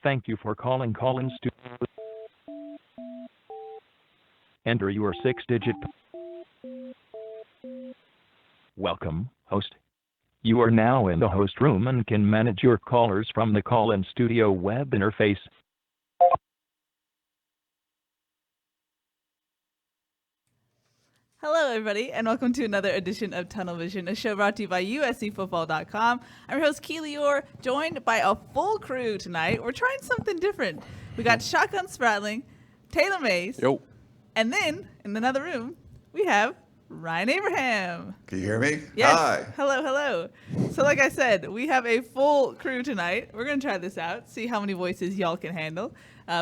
Thank you for calling Collins to enter your 6-digit. Welcome, host. You are now in the host room and can manage your callers from the call-in studio web interface. Hello, everybody, and welcome to another edition of Tunnel Vision, a show brought to you by USCFootball.com. I'm your host, Keely, Eure, joined by a full crew tonight. We're trying something different. We got Shotgun Spratling, Taylor Mays, Yo. And then, in another room, we have Ryan Abraham. Can you hear me? Yes. Hi. Hello. So like I said, we have a full crew tonight. We're going to try this out, see how many voices y'all can handle.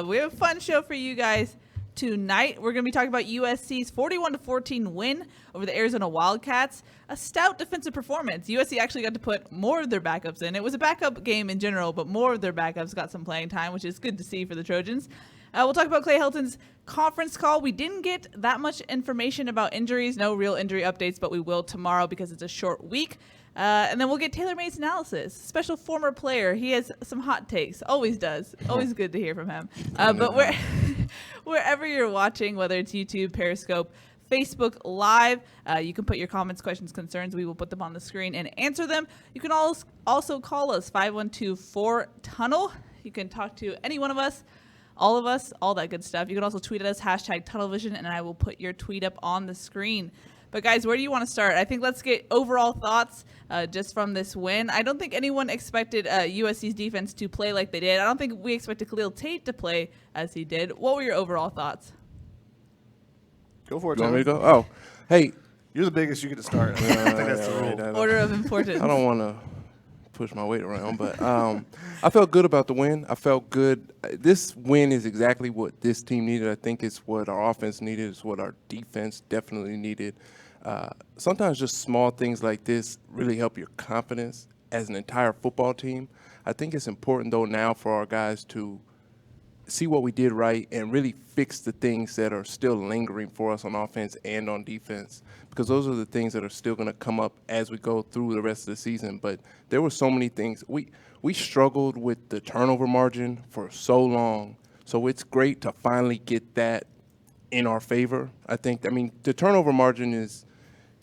We have a fun show for you guys. Tonight, we're going to be talking about USC's 41-14 win over the Arizona Wildcats. A stout defensive performance. USC actually got to put more of their backups in. It was a backup game in general, but more of their backups got some playing time, which is good to see for the Trojans. We'll talk about Clay Helton's conference call. We didn't get that much information about injuries, no real injury updates, but we will tomorrow because it's a short week. And then we'll get Taylor May's analysis. Special former player. He has some hot takes. Always does. Always good to hear from him. But wherever you're watching, whether it's YouTube, Periscope, Facebook Live, you can put your comments, questions, concerns. We will put them on the screen and answer them. You can also call us, 512-4TUNNEL. You can talk to any one of us, all that good stuff. You can also tweet at us, #TunnelVision, and I will put your tweet up on the screen. But guys, where do you want to start? I think let's get overall thoughts just from this win. I don't think anyone expected USC's defense to play like they did. I don't think we expected Khalil Tate to play as he did. What were your overall thoughts? Go for it, You want Tom. me to go? Oh, hey. You're the biggest. You get to start. I think that's the rule. Right, Order of importance. I don't want to push my weight around, but I felt good about the win. I felt good. This win is exactly what this team needed. I think it's what our offense needed. It's what our defense definitely needed. Sometimes just small things like this really help your confidence as an entire football team. I think it's important, though, now for our guys to see what we did right and really fix the things that are still lingering for us on offense and on defense, because those are the things that are still going to come up as we go through the rest of the season. But there were so many things. We struggled with the turnover margin for so long, so it's great to finally get that in our favor. I mean, the turnover margin is,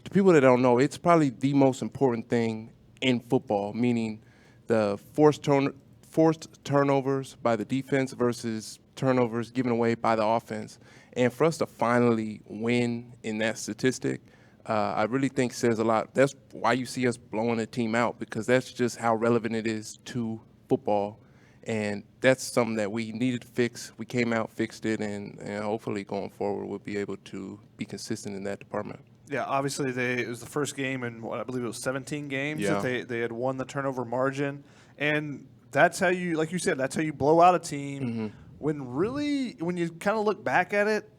to people that don't know, it's probably the most important thing in football, meaning the forced turnovers by the defense versus turnovers given away by the offense. And for us to finally win in that statistic, I really think says a lot. That's why you see us blowing a team out, because that's just how relevant it is to football. And that's something that we needed to fix. We came out, fixed it, and hopefully going forward we'll be able to be consistent in that department. Yeah, obviously it was the first game in I believe it was 17 games that they had won the turnover margin. And that's how you, like you said, that's how you blow out a team. Mm-hmm. When you kind of look back at it,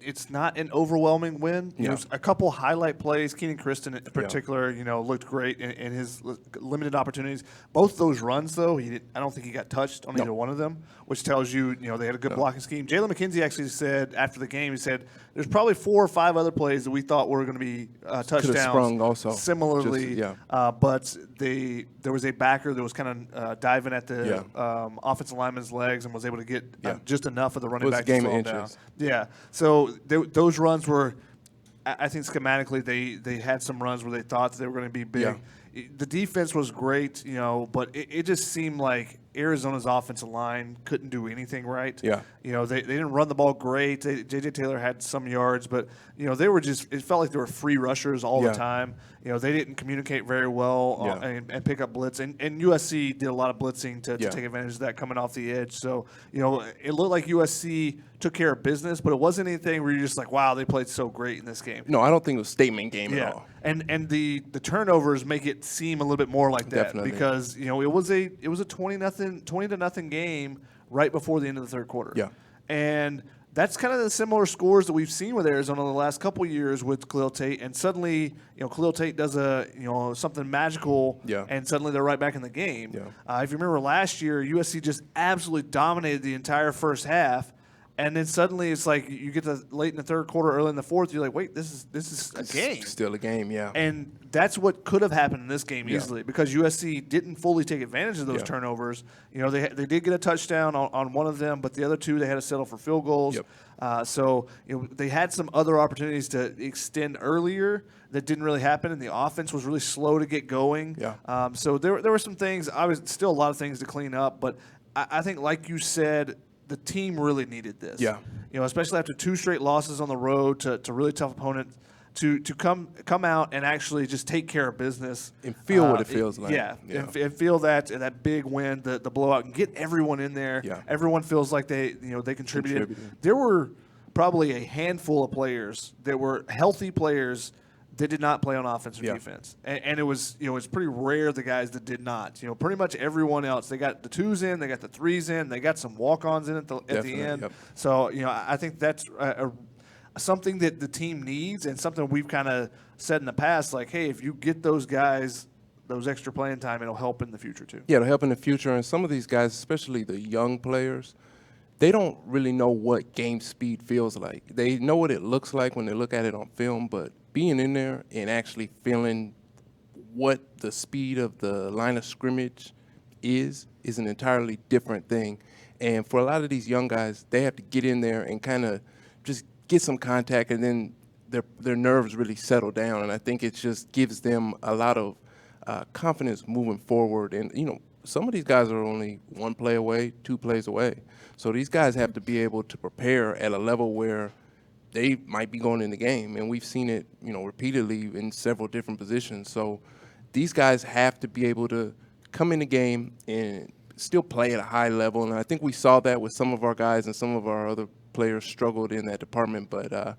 it's not an overwhelming win. Yeah. There's a couple highlight plays. Keenan Kristen in particular, looked great in his limited opportunities. Both those runs, though, I don't think he got touched on either one of them, which tells you, they had a good blocking scheme. Jalen McKenzie actually said after the game, he said, there's probably 4 or 5 other plays that we thought were going to be touchdowns. Could have sprung also. Similarly, but there was a backer that was kind of diving at the offensive lineman's legs and was able to get just enough of the running back to slow him down. Yeah, so those runs were, I think schematically they had some runs where they thought they were going to be big. Yeah. The defense was great, but it just seemed like Arizona's offensive line couldn't do anything right. Yeah. They didn't run the ball great. J.J. Taylor had some yards, but, they were just – it felt like they were free rushers all the time. They didn't communicate very well and pick up blitz. And USC did a lot of blitzing to take advantage of that coming off the edge. So, it looked like USC took care of business, but it wasn't anything where you're just like, wow, they played so great in this game. No, I don't think it was a statement game at all. And the turnovers make it seem a little bit more like that. Definitely. Because, it was a 20-0 game right before the end of the third quarter. Yeah. And that's kind of the similar scores that we've seen with Arizona the last couple of years with Khalil Tate. And suddenly, Khalil Tate does something magical, and suddenly they're right back in the game. Yeah. If you remember last year, USC just absolutely dominated the entire first half. And then suddenly it's like you get to late in the third quarter, early in the fourth. You're like, wait, this is a game. Still a game, yeah. And that's what could have happened in this game easily because USC didn't fully take advantage of those turnovers. They did get a touchdown on one of them, but the other two they had to settle for field goals. Yep. So they had some other opportunities to extend earlier that didn't really happen, and the offense was really slow to get going. Yeah. So there were some things. Obviously, still a lot of things to clean up, but I think, like you said, the team really needed this. Yeah. Especially after 2 straight losses on the road to really tough opponents, to come out and actually just take care of business and feel what it feels like. And feel that big win, the blowout, and get everyone in there. Yeah. Everyone feels like they contributed. There were probably a handful of players that were healthy players that did not play on offense or defense, and it was it's pretty rare the guys that did not. Pretty much everyone else, they got the 2s in, they got the 3s in, they got some walk-ons in at the end. Yep. So I think that's something that the team needs, and something we've kind of said in the past, like, hey, if you get those guys those extra playing time, it'll help in the future too. Yeah, it'll help in the future, and some of these guys, especially the young players, they don't really know what game speed feels like. They know what it looks like when they look at it on film, but being in there and actually feeling what the speed of the line of scrimmage is an entirely different thing. And for a lot of these young guys, they have to get in there and kind of just get some contact, and then their nerves really settle down. And I think it just gives them a lot of confidence moving forward. And, some of these guys are only 1 play away, 2 plays away. So these guys have to be able to prepare at a level where they might be going in the game, and we've seen it, repeatedly in several different positions. So these guys have to be able to come in the game and still play at a high level, and I think we saw that with some of our guys, and some of our other players struggled in that department. But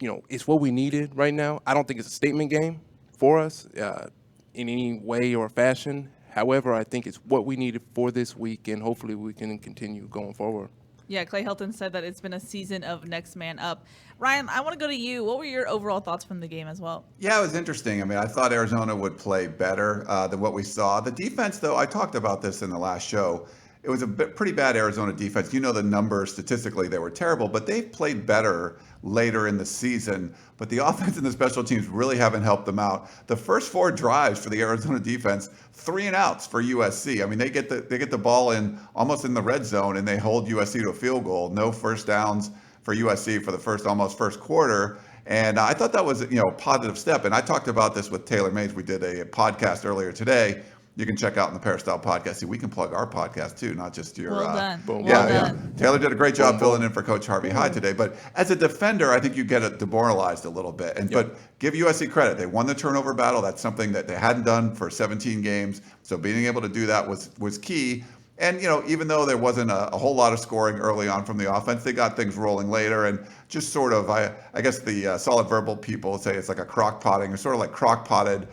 it's what we needed right now. I don't think it's a statement game for us in any way or fashion. However, I think it's what we needed for this week, and hopefully we can continue going forward. Yeah, Clay Helton said that it's been a season of next man up. Ryan, I want to go to you. What were your overall thoughts from the game as well? Yeah, it was interesting. I mean, I thought Arizona would play better than what we saw. The defense, though, I talked about this in the last show. It was a pretty bad Arizona defense. The numbers statistically, they were terrible, but they've played better later in the season. But the offense and the special teams really haven't helped them out. The first 4 drives for the Arizona defense, 3 and outs for USC. I mean, they get the ball in almost in the red zone, and they hold USC to a field goal. No first downs for USC for the first quarter. And I thought that was a positive step. And I talked about this with Taylor Mays. We did a podcast earlier today. You can check out in the Peristyle podcast. See, we can plug our podcast too, not just your. Well done. Boom. Well Yeah. done. Taylor did a great job filling in for Coach Harvey Hyde today. But as a defender, I think you get demoralized a little bit. But give USC credit. They won the turnover battle. That's something that they hadn't done for 17 games. So being able to do that was key. And, even though there wasn't a whole lot of scoring early on from the offense, they got things rolling later. And just sort of, I guess the solid verbal people say it's like a crock-potting, or sort of like crock-potted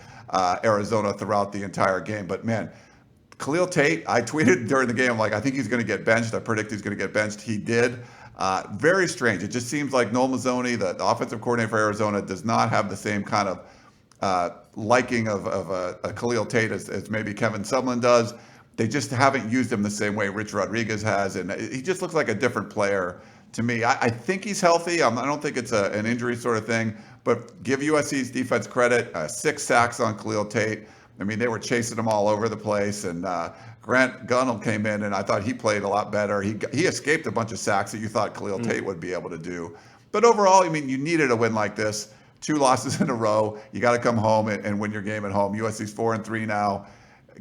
Arizona throughout the entire game. But, man, Khalil Tate, I tweeted during the game, I'm like, I think he's going to get benched. I predict he's going to get benched. He did. Very strange. It just seems like Noel Mazzoni, the offensive coordinator for Arizona, does not have the same kind of liking of a Khalil Tate as maybe Kevin Sumlin does. They just haven't used him the same way Rich Rodriguez has, and he just looks like a different player to me. I think he's healthy. I don't think it's an injury sort of thing, but give USC's defense credit. 6 sacks on Khalil Tate. I mean, they were chasing him all over the place, and Grant Gunnell came in, and I thought he played a lot better. He escaped a bunch of sacks that you thought Khalil Tate would be able to do. But overall, I mean, you needed a win like this. 2 losses in a row. You got to come home and win your game at home. USC's 4-3 now.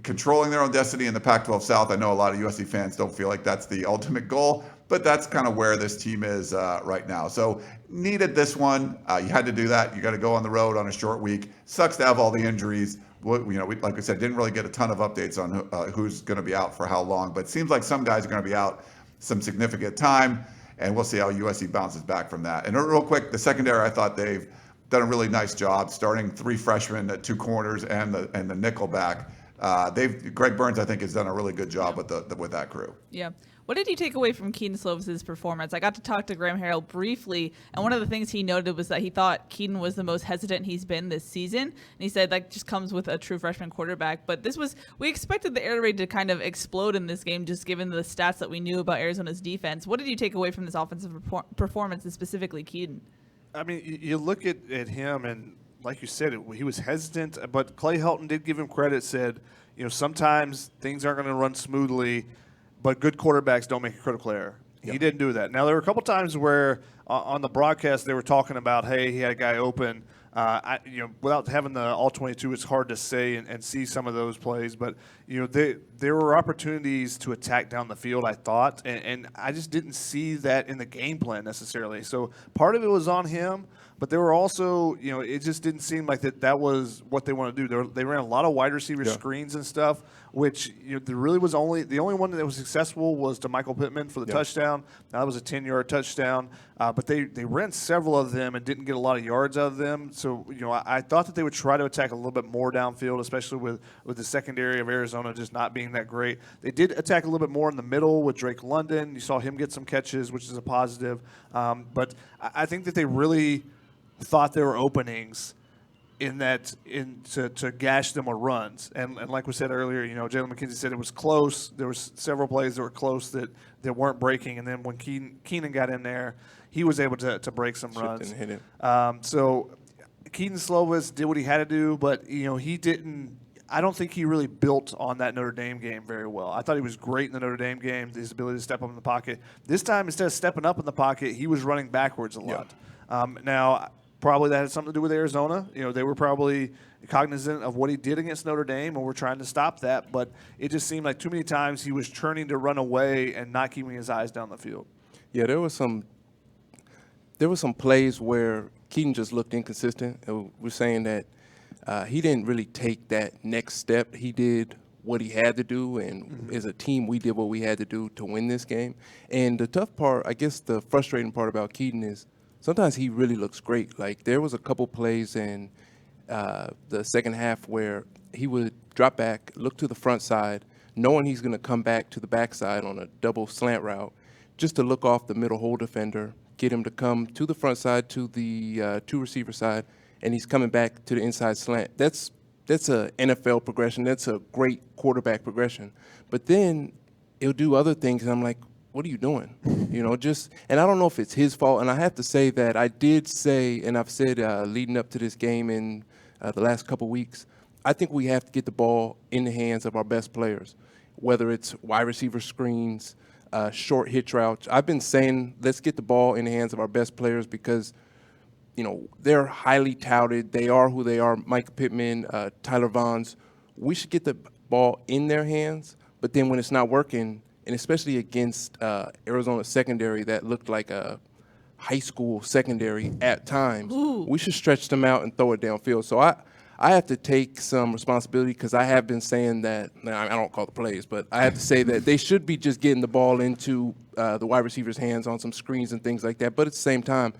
controlling their own destiny in the Pac-12 South. I know a lot of USC fans don't feel like that's the ultimate goal, but that's kind of where this team is right now. So needed this one. You had to do that. You got to go on the road on a short week. Sucks to have all the injuries. We, like I said, didn't really get a ton of updates on who's going to be out for how long, but it seems like some guys are going to be out some significant time, and we'll see how USC bounces back from that. And real quick, the secondary, I thought they've done a really nice job starting 3 freshmen at 2 corners and the nickel back. Greg Burns, I think, has done a really good job with that crew. Yeah. What did you take away from Keaton Slovis' performance? I got to talk to Graham Harrell briefly, and one of the things he noted was that he thought Keaton was the most hesitant he's been this season. And he said that just comes with a true freshman quarterback. But we expected the air raid to kind of explode in this game, just given the stats that we knew about Arizona's defense. What did you take away from this offensive performance, and specifically Keaton? I mean, you look at him, and like you said, he was hesitant, but Clay Helton did give him credit, said, sometimes things aren't going to run smoothly, but good quarterbacks don't make a critical error. Yep. He didn't do that. Now, there were a couple times where on the broadcast they were talking about, hey, he had a guy open. Without having the all-22, it's hard to say and see some of those plays. But, there were opportunities to attack down the field, I thought, and I just didn't see that in the game plan necessarily. So part of it was on him, but there were also, it just didn't seem like that was what they want to do. They ran a lot of wide receiver screens and stuff, which there really was the only one that was successful was to Michael Pittman for the touchdown. Now, that was a 10-yard touchdown, but they ran several of them and didn't get a lot of yards out of them. So, I thought that they would try to attack a little bit more downfield, especially with the secondary of Arizona just not being that great. They did attack a little bit more in the middle with Drake London. You saw him get some catches, which is a positive. But I think that they really thought there were openings to gash them with runs. And like we said earlier, Jalen McKenzie said it was close. There was several plays that were close that weren't breaking. And then when Keenan got in there, he was able to break some runs. And hit it. So Keaton Slovis did what he had to do, but he didn't. I don't think he really built on that Notre Dame game very well. I thought he was great in the Notre Dame game, his ability to step up in the pocket. This time, instead of stepping up in the pocket, he was running backwards a lot. Now, probably that had something to do with Arizona. They were probably cognizant of what he did against Notre Dame, and were trying to stop that. But it just seemed like too many times he was turning to run away and not keeping his eyes down the field. Yeah, there were some plays where Keaton just looked inconsistent. We're saying that he didn't really take that next step. He did what he had to do, and as a team, we did what we had to do to win this game. And the tough part, I guess the frustrating part about Keaton is sometimes he really looks great. Like, there was a couple plays in the second half where he would drop back, look to the front side, knowing he's going to come back to the backside on a double slant route, just to look off the middle hole defender, get him to come to the front side, to the 2 receiver side, and he's coming back to the inside slant. That's a NFL progression. That's a great quarterback progression. But then he'll do other things, and I'm like, what are you doing? And I don't know if it's his fault. And I have to say that I did say, and I've said leading up to this game in the last couple weeks, I think we have to get the ball in the hands of our best players, whether it's wide receiver screens, short hitch routes. I've been saying let's get the ball in the hands of our best players because they're highly touted. They are who they are. Micah Pittman, Tyler Vaughns. We should get the ball in their hands. But then when it's not working, and especially against Arizona secondary that looked like a high school secondary at times, we should stretch them out and throw it downfield. So I have to take some responsibility because I have been saying that. I don't call the plays, but I have to say that they should be just getting the ball into the wide receiver's hands on some screens and things like that. But at the same time,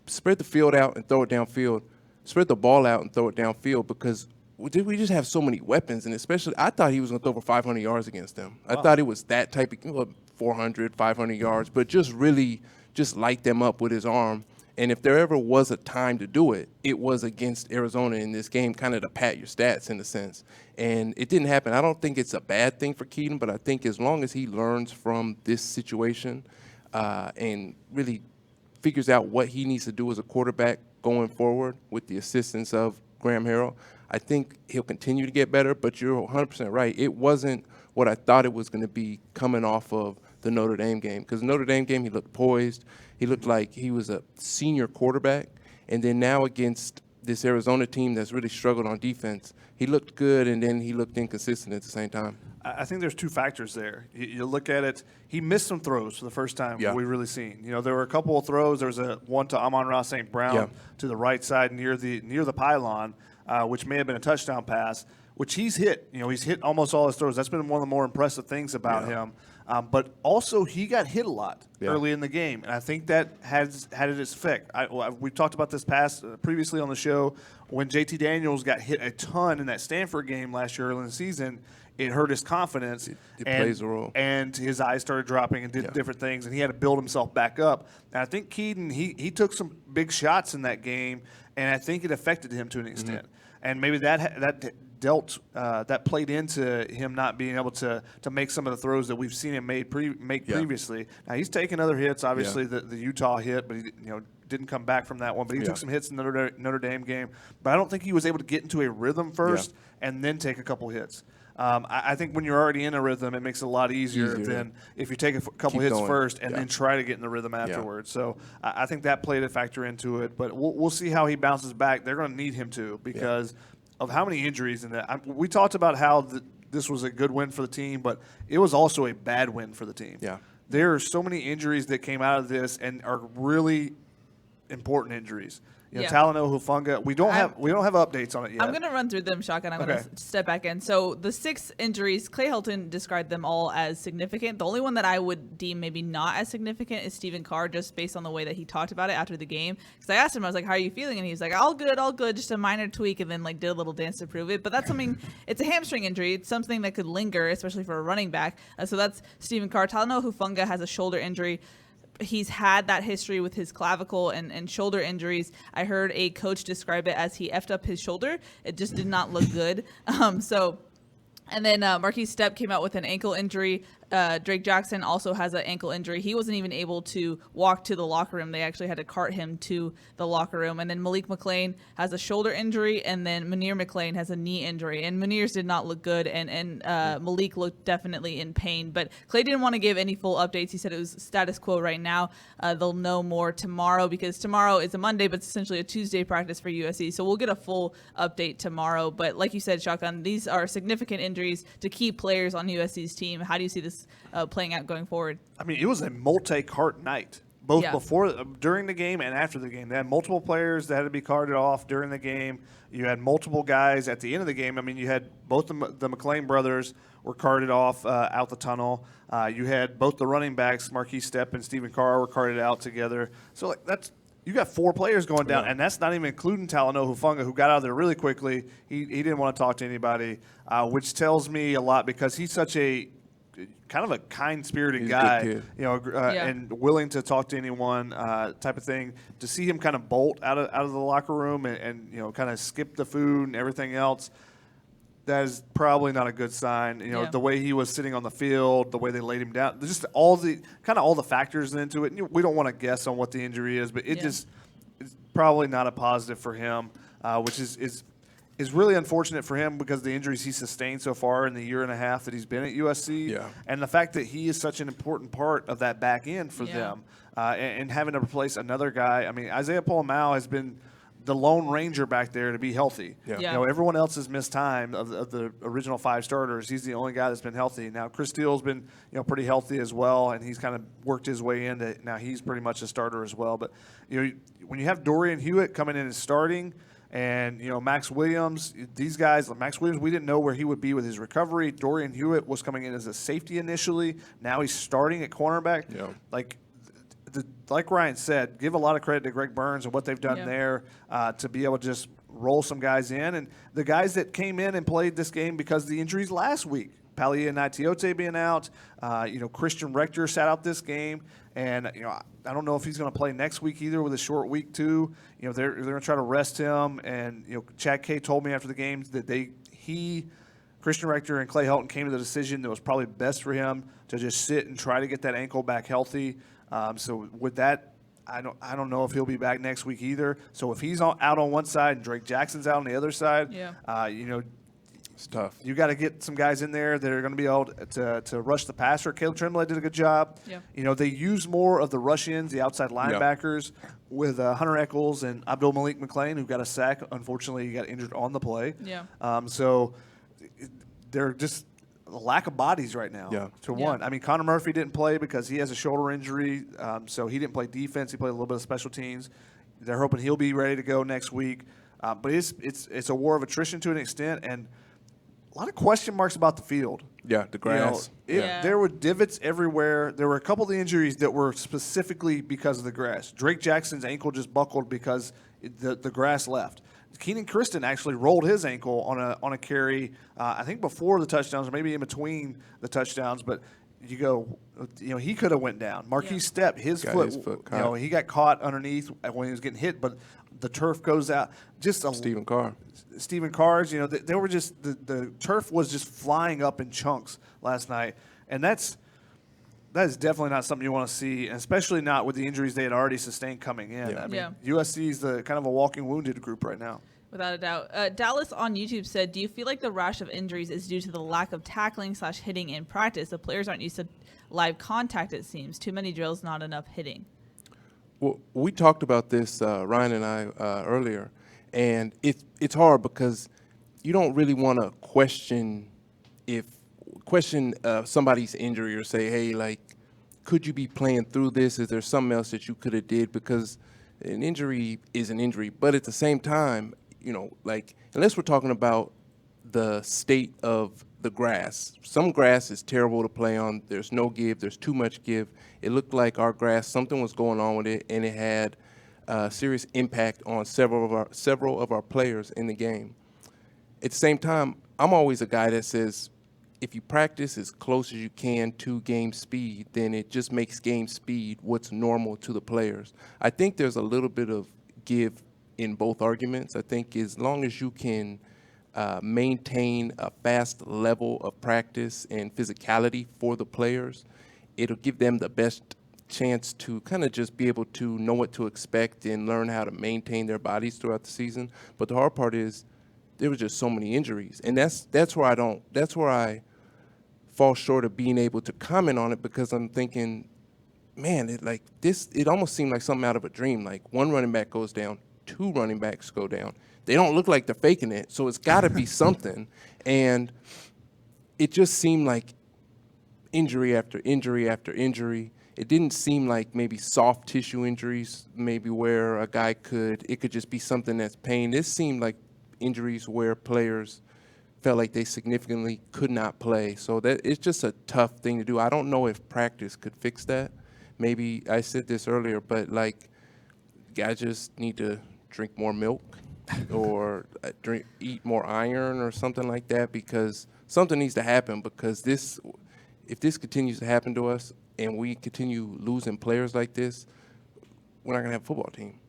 spread the field out and throw it downfield. Spread the ball out and throw it downfield because we just have so many weapons. And especially, I thought he was going to throw for 500 yards against them. Wow. I thought it was that type of 400, 500 yards, but just really just light them up with his arm. And if there ever was a time to do it, it was against Arizona in this game, kind of to pat your stats in a sense. And it didn't happen. I don't think it's a bad thing for Keaton, but I think as long as he learns from this situation and really figures out what he needs to do as a quarterback going forward with the assistance of Graham Harrell, I think he'll continue to get better. But you're 100% right. It wasn't what I thought it was going to be coming off of the Notre Dame game. Because the Notre Dame game, he looked poised. He looked like he was a senior quarterback. And then now against this Arizona team that's really struggled on defense. He looked good, and then he looked inconsistent at the same time. I think there's two factors there. You look at it, he missed some throws for the first time we've really seen. There were a couple of throws. There was one to Amon-Ra St. Brown to the right side near the pylon, which may have been a touchdown pass, which he's hit. He's hit almost all his throws. That's been one of the more impressive things about him. But also, he got hit a lot early in the game, and I think that has had its effect. We've talked about this previously on the show when JT Daniels got hit a ton in that Stanford game last year early in the season. It hurt his confidence. It plays a role. And his eyes started dropping and did different things, and he had to build himself back up. And I think Keaton, he took some big shots in that game, and I think it affected him to an extent. And maybe that played into him not being able to make some of the throws that we've seen him make previously. Now, he's taken other hits, obviously the Utah hit, but he didn't come back from that one. But he took some hits in the Notre Dame game. But I don't think he was able to get into a rhythm first and then take a couple hits. I think when you're already in a rhythm, it makes it a lot easier than if you take a couple hits first and then try to get in the rhythm afterwards. So I think that played a factor into it. But we'll see how he bounces back. They're going to need him to because of how many injuries in that. We talked about how this was a good win for the team, but it was also a bad win for the team. Yeah. There are so many injuries that came out of this and are really important injuries. Talanoa Hufanga. We don't have updates on it yet. I'm going to run through them, Shotgun. I'm going to step back in. So the 6 injuries, Clay Helton described them all as significant. The only one that I would deem maybe not as significant is Stephen Carr, just based on the way that he talked about it after the game. Because I asked him, I was like, how are you feeling? And he was like, all good, just a minor tweak, and then did a little dance to prove it. But that's something, it's a hamstring injury. It's something that could linger, especially for a running back. So that's Stephen Carr. Talanoa Hufanga has a shoulder injury. He's had that history with his clavicle and shoulder injuries. I heard a coach describe it as he effed up his shoulder. It just did not look good. And then Marquise Stepp came out with an ankle injury. Drake Jackson also has an ankle injury. He wasn't even able to walk to the locker room. They actually had to cart him to the locker room. And then Malik McClain has a shoulder injury, and then Munir McClain has a knee injury. And Munir's did not look good, and Malik looked definitely in pain. But Clay didn't want to give any full updates. He said it was status quo right now. They'll know more tomorrow because tomorrow is a Monday, but it's essentially a Tuesday practice for USC. So we'll get a full update tomorrow. But like you said, Shotgun, these are significant injuries to key players on USC's team. How do you see this playing out going forward? I mean, it was a multi-cart night, both during the game and after the game. They had multiple players that had to be carted off during the game. You had multiple guys at the end of the game. I mean, you had both the McClain brothers were carted off out the tunnel. You had both the running backs, Marquise Stepp and Stephen Carr, were carted out together. So you got 4 players going down, and that's not even including Talanoa Hufanga, who got out of there really quickly. He didn't want to talk to anybody, which tells me a lot because he's such a kind of a kind-spirited guy, and willing to talk to anyone, type of thing. To see him kind of bolt out of the locker room and kind of skip the food and everything else, that is probably not a good sign. The way he was sitting on the field, the way they laid him down, just all the factors into it. We don't want to guess on what the injury is, but it's probably not a positive for him, which is really unfortunate for him because of the injuries he sustained so far in the year and a half that he's been at USC, and the fact that he is such an important part of that back end for them, and having to replace another guy. I mean, Isaiah Polamau has been the lone ranger back there to be healthy. Everyone else has missed time of the original 5 starters. He's the only guy that's been healthy. Now Chris Steele's been pretty healthy as well, and he's kind of worked his way into now he's pretty much a starter as well. But when you have Dorian Hewitt coming in and starting, and Max Williams, these guys, Max Williams, we didn't know where he would be with his recovery. Dorian Hewitt was coming in as a safety initially. Now he's starting at cornerback. Like Ryan said, give a lot of credit to Greg Burns and what they've done there to be able to just roll some guys in. And the guys that came in and played this game because of the injuries last week, Palia Naitiote being out, Christian Rector sat out this game. And, I don't know if he's going to play next week either with a short week too. They're going to try to rest him. And, Chad K told me after the game that Christian Rector and Clay Helton came to the decision that was probably best for him to just sit and try to get that ankle back healthy. So with that, I don't know if he'll be back next week either. So if he's out on one side and Drake Jackson's out on the other side, It's tough. You got to get some guys in there that are going to be able to rush the passer. Caleb Tremblay did a good job. Yeah. You know, they use more of the rush-ins, the outside linebackers, with Hunter Echols and Abdul Malik McClain, who got a sack. Unfortunately, he got injured on the play. Yeah. So they're just a lack of bodies right now. One. I mean, Connor Murphy didn't play because he has a shoulder injury, so he didn't play defense. He played a little bit of special teams. They're hoping he'll be ready to go next week. But it's a war of attrition to an extent, and a lot of question marks about the field. Yeah, the grass. There were divots everywhere. There were a couple of the injuries that were specifically because of the grass. Drake Jackson's ankle just buckled because the grass left. Keenan Kristen actually rolled his ankle on a carry, I think before the touchdowns or maybe in between the touchdowns. But he could have went down. Marquise Stepp, his foot caught. He got caught underneath when he was getting hit, but the turf goes out. Stephen Carr's, they were just the turf was just flying up in chunks last night, and that is definitely not something you want to see, and especially not with the injuries they had already sustained coming in. I mean, USC is the kind of a walking wounded group right now. Without a doubt. Dallas on YouTube said, do you feel like the rash of injuries is due to the lack of tackling/hitting in practice? The players aren't used to live contact, it seems. Too many drills, not enough hitting. Well, we talked about this, Ryan and I, earlier, and it's hard because you don't really want to question somebody's injury or say, hey, like, could you be playing through this? Is there something else that you could have did? Because an injury is an injury. But at the same time, unless we're talking about the state of the grass, some grass is terrible to play on. There's no give. There's too much give. It looked like our grass, something was going on with it, and it had serious impact on several of our players in the game. At the same time, I'm always a guy that says, if you practice as close as you can to game speed, then it just makes game speed what's normal to the players. I think there's a little bit of give in both arguments. I think as long as you can maintain a fast level of practice and physicality for the players, it'll give them the best chance to kind of just be able to know what to expect and learn how to maintain their bodies throughout the season. But the hard part is there was just so many injuries, and that's where I fall short of being able to comment on it, because I'm thinking, man, it almost seemed like something out of a dream. Like, one running back goes down, two running backs go down. They don't look like they're faking it, so it's got to be something. And it just seemed like injury after injury after injury. It didn't seem like maybe soft tissue injuries, maybe where a guy it could just be something that's pain. This seemed like injuries where players felt like they significantly could not play. So that it's just a tough thing to do. I don't know if practice could fix that. Maybe I said this earlier, but guys just need to drink more milk or eat more iron or something like that, because something needs to happen, because if this continues to happen to us and we continue losing players like this, we're not going to have a football team.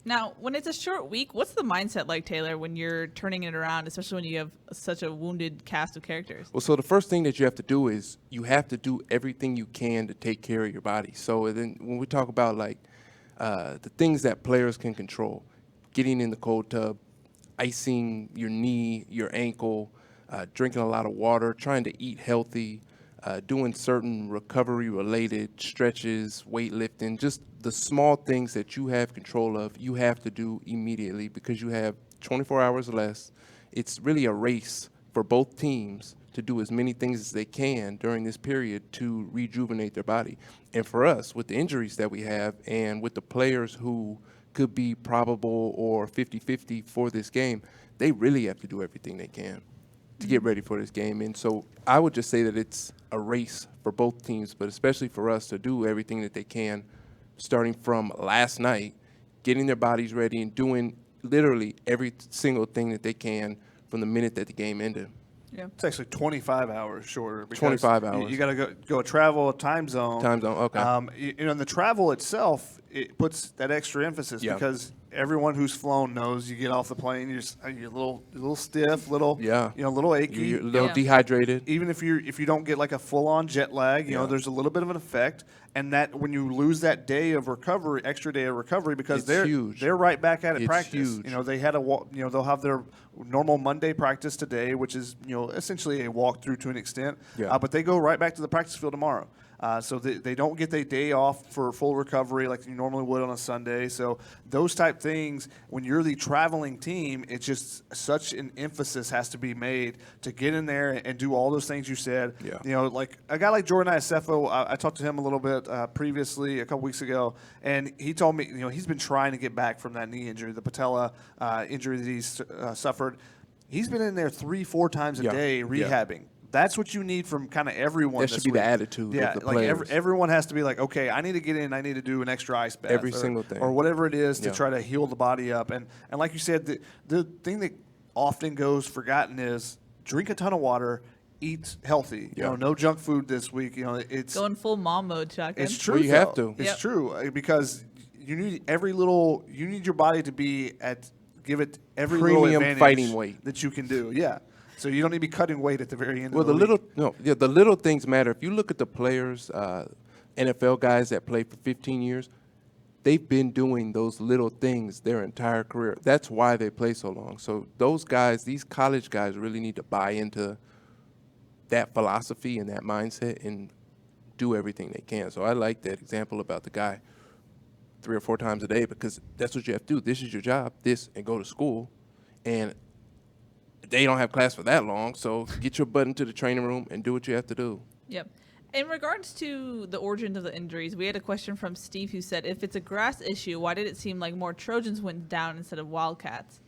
Now, when it's a short week, what's the mindset like, Taylor, when you're turning it around, especially when you have such a wounded cast of characters? Well, so the first thing that you have to do is you have to do everything you can to take care of your body. So then when we talk about the things that players can control, getting in the cold tub, icing your knee, your ankle, drinking a lot of water, trying to eat healthy, doing certain recovery-related stretches, weightlifting, just the small things that you have control of, you have to do immediately, because you have 24 hours less. It's really a race for both teams to do as many things as they can during this period to rejuvenate their body. And for us, with the injuries that we have and with the players who could be probable or 50-50 for this game, they really have to do everything they can to get ready for this game. And so I would just say that it's a race for both teams, but especially for us to do everything that they can, starting from last night, getting their bodies ready and doing literally every single thing that they can from the minute that the game ended. Yeah. It's actually 25 hours shorter. 25 hours. You got to go travel, time zone. Time zone, okay. And the travel itself, it puts that extra emphasis because everyone who's flown knows you get off the plane, you're a little stiff, little achy, you're a little dehydrated. Even if you don't get like a full on jet lag, you know, there's a little bit of an effect, and that when you lose that day of recovery, extra day of recovery, because they're right back at it. Practice. Huge. You know, they'll have their normal Monday practice today, which is essentially a walkthrough to an extent. But they go right back to the practice field tomorrow. So they don't get their day off for full recovery like you normally would on a Sunday. So those type things, when you're the traveling team, it's just such an emphasis has to be made to get in there and do all those things you said. Yeah. You know, like a guy like Jordan Iosefo, I talked to him a little bit previously, a couple weeks ago, and he told me, he's been trying to get back from that knee injury, the patella injury that he's suffered. He's been in there 3-4 times a day rehabbing. That's what you need from kind of everyone. That should be the attitude of the players. Everyone has to be like, okay, I need to get in. I need to do an extra ice bath. Every single thing. Or whatever it is to try to heal the body up. And like you said, the thing that often goes forgotten is drink a ton of water, eat healthy. No junk food this week. It's going full mom mode, Chuck. It's true. Well, you have to. It's true because you need you need your body to be give it every premium little advantage fighting weight that you can do. Yeah. So you don't need to be cutting weight at the very end. Well, of the the little things matter. If you look at the players, NFL guys that play for 15 years, they've been doing those little things their entire career. That's why they play so long. So those guys, these college guys, really need to buy into that philosophy and that mindset and do everything they can. So I like that example about the guy 3 or 4 times a day because that's what you have to do. This is your job, and go to school. And they don't have class for that long, so get your butt into the training room and do what you have to do. Yep. In regards to the origins of the injuries, we had a question from Steve who said, if it's a grass issue, why did it seem like more Trojans went down instead of Wildcats?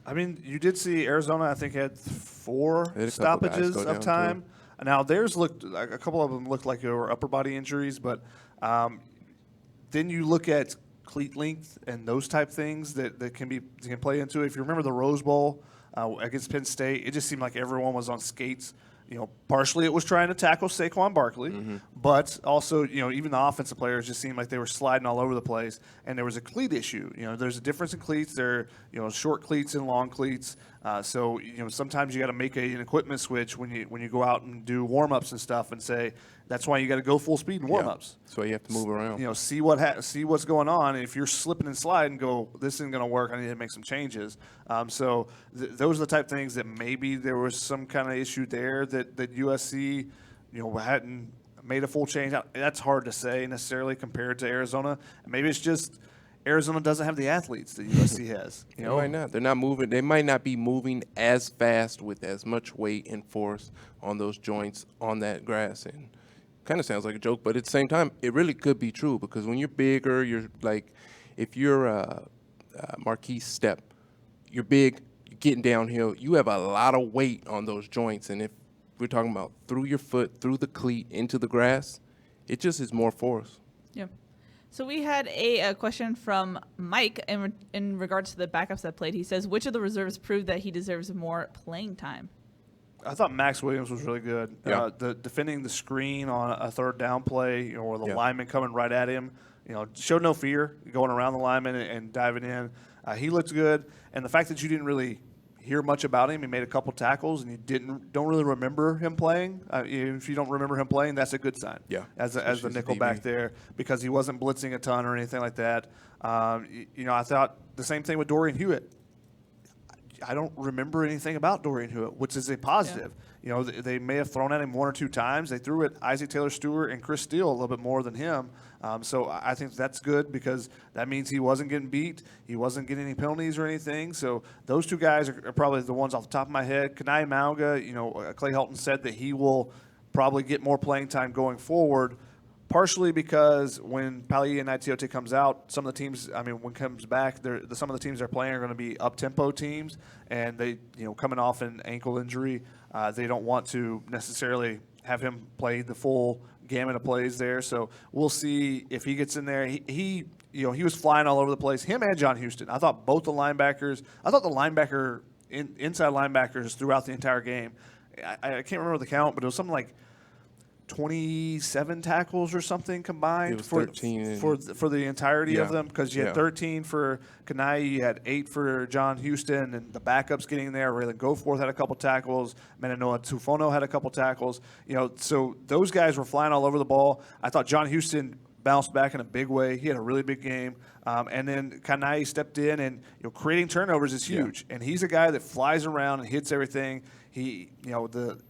I mean, you did see Arizona, I think, had 4 stoppages of time. Now, theirs looked like a couple of them looked like they were upper body injuries, but then you look at cleat length and those type things that can play into it. If you remember the Rose Bowl against Penn State, it just seemed like everyone was on skates. Partially it was trying to tackle Saquon Barkley, but also, even the offensive players just seemed like they were sliding all over the place, and there was a cleat issue. There's a difference in cleats. There are, short cleats and long cleats. So sometimes you got to make an equipment switch when you go out and do warm-ups and stuff and say, that's why you got to go full speed in warm-ups. So you have to move around. See what's going on. And if you're slipping and sliding, go, this isn't going to work. I need to make some changes. So those are the type of things that maybe there was some kind of issue there that USC, hadn't made a full change. That's hard to say necessarily compared to Arizona. Maybe it's just Arizona doesn't have the athletes that USC has. They might not. They're not moving. They might not be moving as fast with as much weight and force on those joints on that grass. And kind of sounds like a joke, but at the same time, it really could be true because when you're bigger, you're like, if you're Marquise Step, you're big, you're getting downhill, you have a lot of weight on those joints. And if we're talking about through your foot, through the cleat, into the grass, it just is more force. Yeah. So we had a question from Mike in regards to the backups that played. He says, which of the reserves proved that he deserves more playing time? I thought Max Williams was really good. Yeah. The defending the screen on a third down play, or the lineman coming right at him, showed no fear going around the lineman and diving in. He looked good, and the fact that you didn't really hear much about him, he made a couple tackles, and you don't really remember him playing. If you don't remember him playing, that's a good sign. Yeah, as the nickel back there, because he wasn't blitzing a ton or anything like that. I thought the same thing with Dorian Hewitt. I don't remember anything about Dorian Hewitt, which is a positive. Yeah. They may have thrown at him 1 or 2 times. They threw at Isaac Taylor-Stewart and Chris Steele a little bit more than him. So I think that's good because that means he wasn't getting beat. He wasn't getting any penalties or anything. So those 2 guys are probably the ones off the top of my head. Kanai Mauga, Clay Helton said that he will probably get more playing time going forward, partially because when Pali and Itiote comes out, some of the teams, when comes back, some of the teams they're playing are going to be up-tempo teams, and they, coming off an ankle injury, they don't want to necessarily have him play the full gamut of plays there. So we'll see if he gets in there. He was flying all over the place. Him and John Houston. I thought both the linebackers. I thought the inside linebackers throughout the entire game. I can't remember the count, but it was something like 27 tackles or something combined for 13 for the entirety of Yeah. them, because you had Yeah. 13 for Kanai, you had 8 for John Houston, and the backups getting there. Raylan Goforth had a couple tackles. Meninoa Tufono had a couple tackles. So those guys were flying all over the ball. I thought John Houston bounced back in a big way. He had a really big game. And then Kanai stepped in, and creating turnovers is huge. And he's a guy that flies around and hits everything. He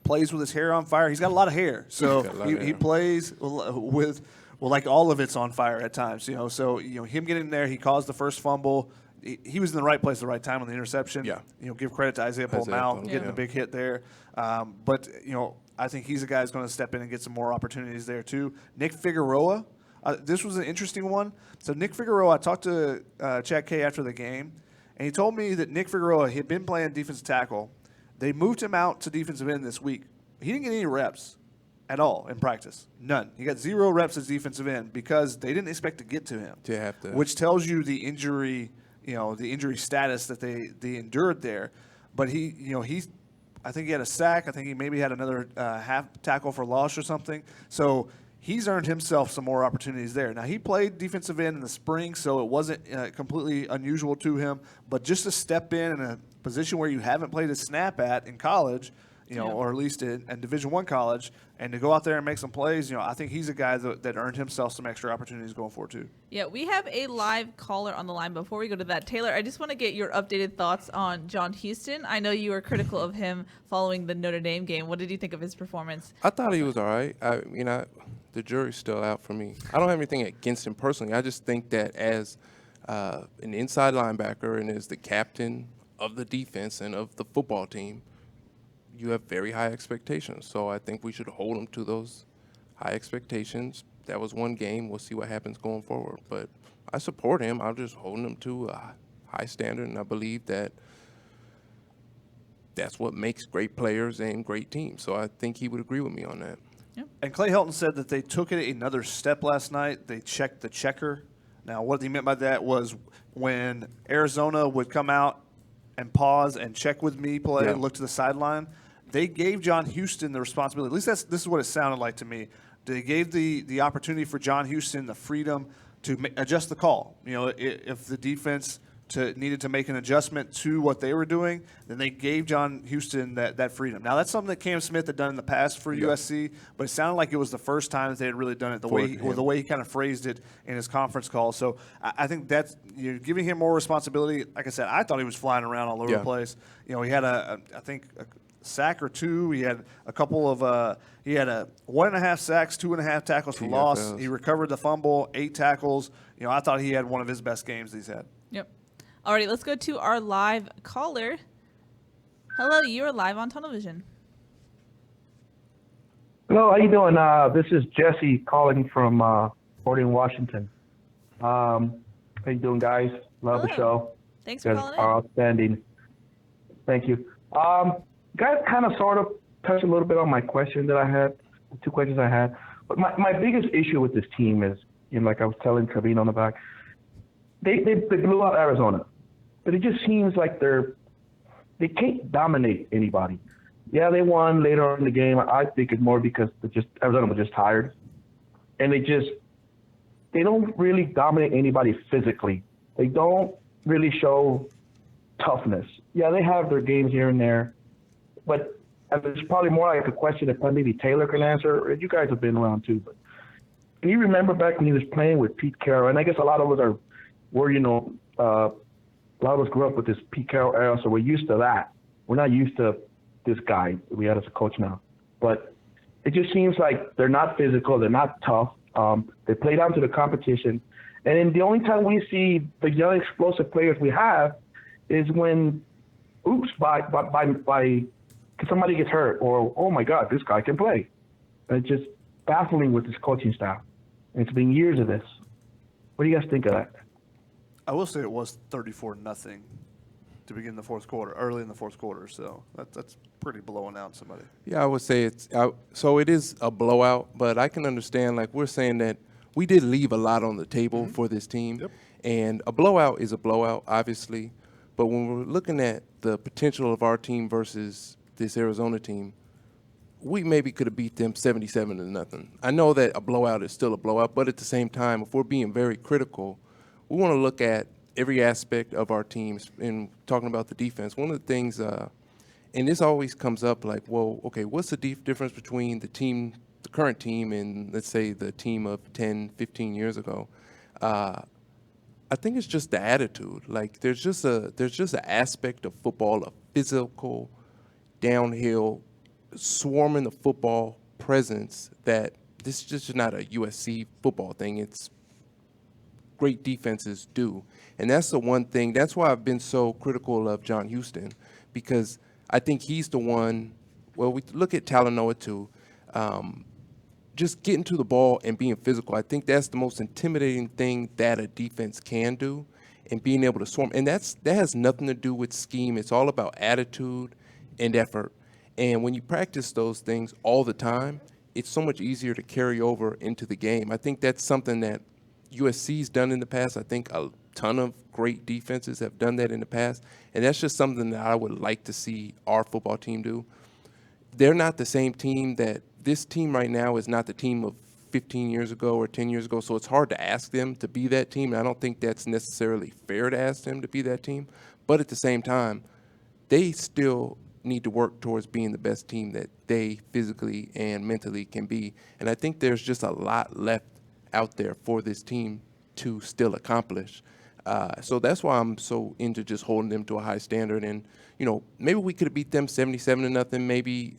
plays with his hair on fire. He's got a lot of hair, so he plays with like all of it's on fire at times. So him getting there, he caused the first fumble. He was in the right place at the right time on the interception. Yeah. Give credit to Isaiah Paul getting Yeah. the big hit there. But I think he's a guy who's going to step in and get some more opportunities there too. Nick Figueroa. This was an interesting one. So Nick Figueroa, I talked to Chad K after the game, and he told me that Nick Figueroa had been playing defensive tackle. They moved him out to defensive end this week. He didn't get any reps at all in practice. None. He got 0 reps as defensive end because they didn't expect to get to him. Which tells you the injury, the injury status that they endured there. But I think he had a sack. I think he maybe had another half tackle for loss or something. So he's earned himself some more opportunities there. Now, he played defensive end in the spring, so it wasn't completely unusual to him. But just to step in a position where you haven't played a snap at in college, or at least in Division I college, and to go out there and make some plays, I think he's a guy that earned himself some extra opportunities going forward too. Yeah, we have a live caller on the line. Before we go to that, Taylor, I just want to get your updated thoughts on John Houston. I know you were critical of him following the Notre Dame game. What did you think of his performance? I thought he was all right. The jury's still out for me. I don't have anything against him personally. I just think that as an inside linebacker and as the captain of the defense and of the football team, you have very high expectations. So I think we should hold him to those high expectations. That was one game. We'll see what happens going forward. But I support him. I'm just holding him to a high standard, and I believe that that's what makes great players and great teams. So I think he would agree with me on that. And Clay Helton said that they took it another step last night. They checked the checker. Now, what he meant by that was when Arizona would come out and pause and check with me play and look to the sideline, they gave John Houston the responsibility. At least this is what it sounded like to me. They gave the opportunity for John Houston the freedom to adjust the call. If the defense needed to make an adjustment to what they were doing, then they gave John Houston that freedom. Now, that's something that Cam Smith had done in the past for USC, but it sounded like it was the first time that they had really done it the way he kind of phrased it in his conference call. So I think that's giving him more responsibility. Like I said, I thought he was flying around all over the place. He had I think a sack or two. He had a couple of he had 1.5 sacks, 2.5 tackles for loss. He recovered the fumble, 8 tackles. I thought he had one of his best games he's had. Yep. Alrighty, let's go to our live caller. Hello, you're live on Tunnel Vision. Hello, how you doing? This is Jesse calling from Oregon, Washington. How you doing, guys? Love the show. Thanks for calling in. Are outstanding. Thank you. Guys kind of sort of touched a little bit on my question that I had, 2 questions I had. But my biggest issue with this team is, like I was telling Trevino on the back, they blew out Arizona. But it just seems like they can't dominate anybody. Yeah, they won later on in the game. I think it's more because Arizona was just tired. And they don't really dominate anybody physically. They don't really show toughness. Yeah, they have their games here and there. But it's probably more like a question that maybe Taylor can answer. You guys have been around too. But can you remember back when he was playing with Pete Carroll? And I guess a lot of us a lot of us grew up with this Pete Carroll era, so we're used to that. We're not used to this guy we had as a coach now. But it just seems like they're not physical, they're not tough. They play down to the competition. And then the only time we see the young explosive players we have is when, by somebody gets hurt, or, oh my God, this guy can play. And it's just baffling with this coaching staff. And it's been years of this. What do you guys think of that? I will say it was 34-0 to begin the fourth quarter, early in the fourth quarter. So that's pretty blowing out somebody. Yeah, I would say so it is a blowout, but I can understand, like we're saying that we did leave a lot on the table for this team. Yep. And a blowout is a blowout, obviously. But when we're looking at the potential of our team versus this Arizona team, we maybe could have beat them 77-0. I know that a blowout is still a blowout, but at the same time, if we're being very critical, we want to look at every aspect of our teams. And talking about the defense, one of the things, and this always comes up like, well, okay, what's the difference between the current team, and let's say the team of 10, 15 years ago? I think it's just the attitude. Like there's just an aspect of football, a physical, downhill, swarming the football presence that this is just not a USC football thing. It's great defenses do. And that's the one thing. That's why I've been so critical of John Houston, because I think he's the one. Well, we look at Talanoa too. Just getting to the ball and being physical. I think that's the most intimidating thing that a defense can do, and being able to swarm. And that has nothing to do with scheme. It's all about attitude and effort. And when you practice those things all the time, it's so much easier to carry over into the game. I think that's something that USC's done in the past. I think a ton of great defenses have done that in the past. And that's just something that I would like to see our football team do. They're not the same team that this team right now is not the team of 15 years ago or 10 years ago, so it's hard to ask them to be that team. And I don't think that's necessarily fair to ask them to be that team. But at the same time, they still need to work towards being the best team that they physically and mentally can be. And I think there's just a lot left out there for this team to still accomplish. So that's why I'm so into just holding them to a high standard. And, maybe we could have beat them 77-0, maybe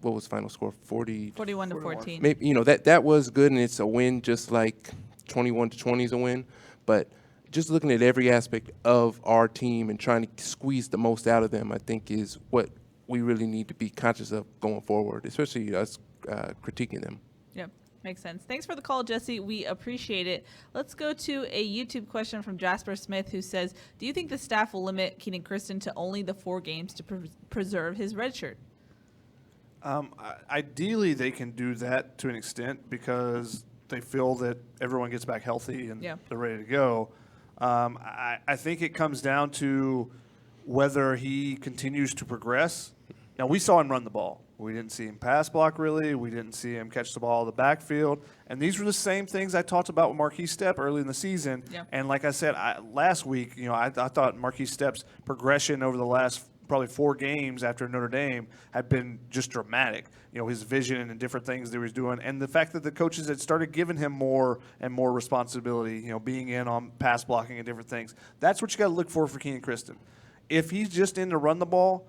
what was the final score? 41-14. Maybe that was good, and it's a win, just like 21-20 is a win. But just looking at every aspect of our team and trying to squeeze the most out of them, I think is what we really need to be conscious of going forward, especially us critiquing them. Yep, makes sense. Thanks for the call, Jesse. We appreciate it. Let's go to a YouTube question from Jasper Smith, who says, do you think the staff will limit Keely Kristen to only the 4 games to preserve his red shirt? Ideally, they can do that to an extent because they feel that everyone gets back healthy and they're ready to go. I think it comes down to whether he continues to progress. Now, we saw him run the ball. We didn't see him pass block, really. We didn't see him catch the ball in the backfield. And these were the same things I talked about with Marquise Stepp early in the season. Yeah. And like I said last week, I thought Marquise Stepp's progression over the last probably 4 games after Notre Dame had been just dramatic. His vision and different things that he was doing, and the fact that the coaches had started giving him more and more responsibility, being in on pass blocking and different things. That's what you got to look for Keely Kristen. If he's just in to run the ball,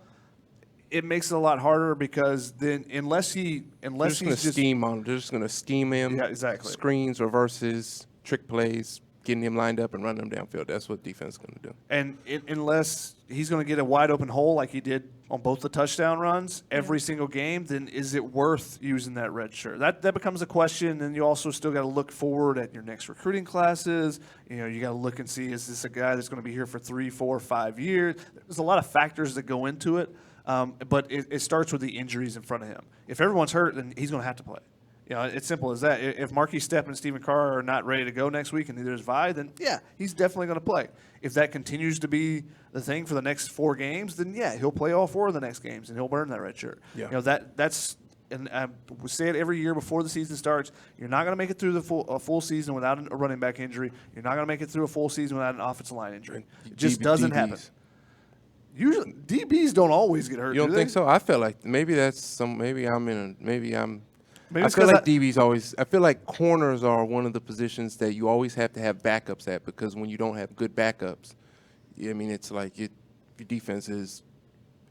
it makes it a lot harder because then unless he's just going to scheme on him, they're just going to scheme him. Yeah, exactly. Screens, reverses, trick plays, getting him lined up and running him downfield. That's what defense is going to do. And unless he's going to get a wide open hole like he did on both the touchdown runs every single game, then is it worth using that red shirt? That becomes a question. And you also still got to look forward at your next recruiting classes. You got to look and see, is this a guy that's going to be here for 3, 4, 5 years? There's a lot of factors that go into it. But it starts with the injuries in front of him. If everyone's hurt, then he's going to have to play. It's simple as that. If Marquise Stepp and Stephen Carr are not ready to go next week and neither is Vi, then, he's definitely going to play. If that continues to be the thing for the next 4 games, then, he'll play all 4 of the next games and he'll burn that red shirt. Yeah. That's – and I say it every year before the season starts, you're not going to make it through a full season without a running back injury. You're not going to make it through a full season without an offensive line injury. It just doesn't happen. Usually, DBs don't always get hurt. You don't think so? I feel like maybe that's some. Maybe I feel like DBs always. I feel like corners are one of the positions that you always have to have backups at, because when you don't have good backups, it's like your defense is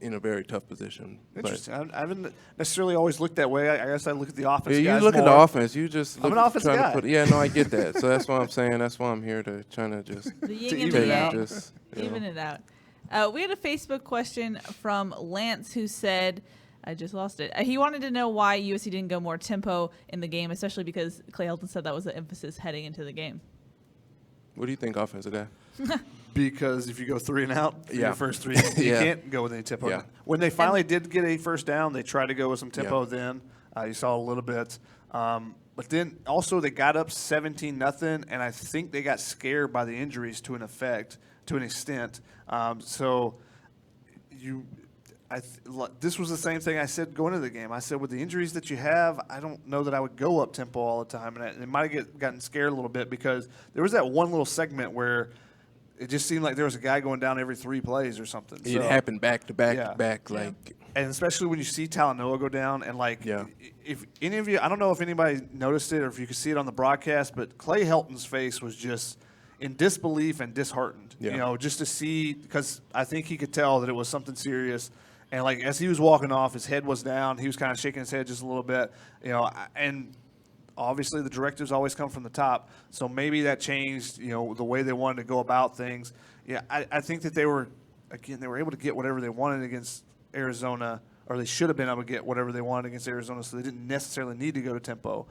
in a very tough position. Interesting. I haven't necessarily always looked that way. I guess I look at the offense. Yeah, you look at the offense. You just I'm an offense guy. I get that. So that's what I'm saying. That's why I'm here to just even it out. We had a Facebook question from Lance who said, I just lost it. He wanted to know why USC didn't go more tempo in the game, especially because Clay Helton said that was the emphasis heading into the game. What do you think, offensive guy? Because if you go 3 and out for your first 3, you can't go with any tempo. Yeah. When they finally did get a first down, they tried to go with some tempo then. You saw a little bit. But then also they got up 17-0, and I think they got scared by the injuries to an extent. this was the same thing I said going into the game. I said, with the injuries that you have, I don't know that I would go up tempo all the time. And it might have gotten scared a little bit because there was that one little segment where it just seemed like there was a guy going down every 3 plays or something. It happened back to back to back. And especially when you see Talanoa go down, and if any of you, I don't know if anybody noticed it or if you could see it on the broadcast, but Clay Helton's face was just in disbelief and disheartened. Just to see, because I think he could tell that it was something serious. And as he was walking off, his head was down. He was kind of shaking his head just a little bit. And obviously the directives always come from the top, so maybe that changed. The way they wanted to go about things. Yeah, I think that they were able to get whatever they wanted against Arizona, or they should have been able to get whatever they wanted against Arizona, so they didn't necessarily need to go to tempo.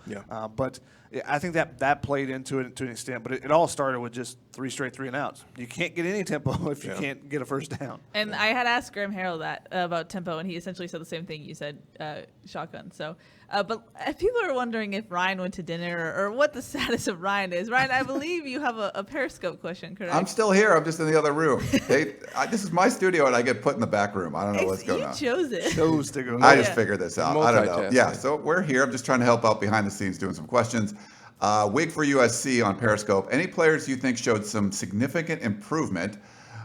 But I think that played into it to an extent. But it all started with just 3 straight 3-and-outs. You can't get any tempo if you can't get a first down. And I had asked Graham Harrell that about tempo, and he essentially said the same thing you said, shotgun. So, but people are wondering if Ryan went to dinner or what the status of Ryan is. Ryan, I believe you have a Periscope question, correct? I'm still here. I'm just in the other room. This is my studio, and I get put in the back room. I don't know what's going on. You chose it. Chose to go. I just figured this out. I don't know. Yeah, so we're here. I'm just trying to help out behind the scenes, doing some questions. Wig for USC on Periscope. Any players you think showed some significant improvement?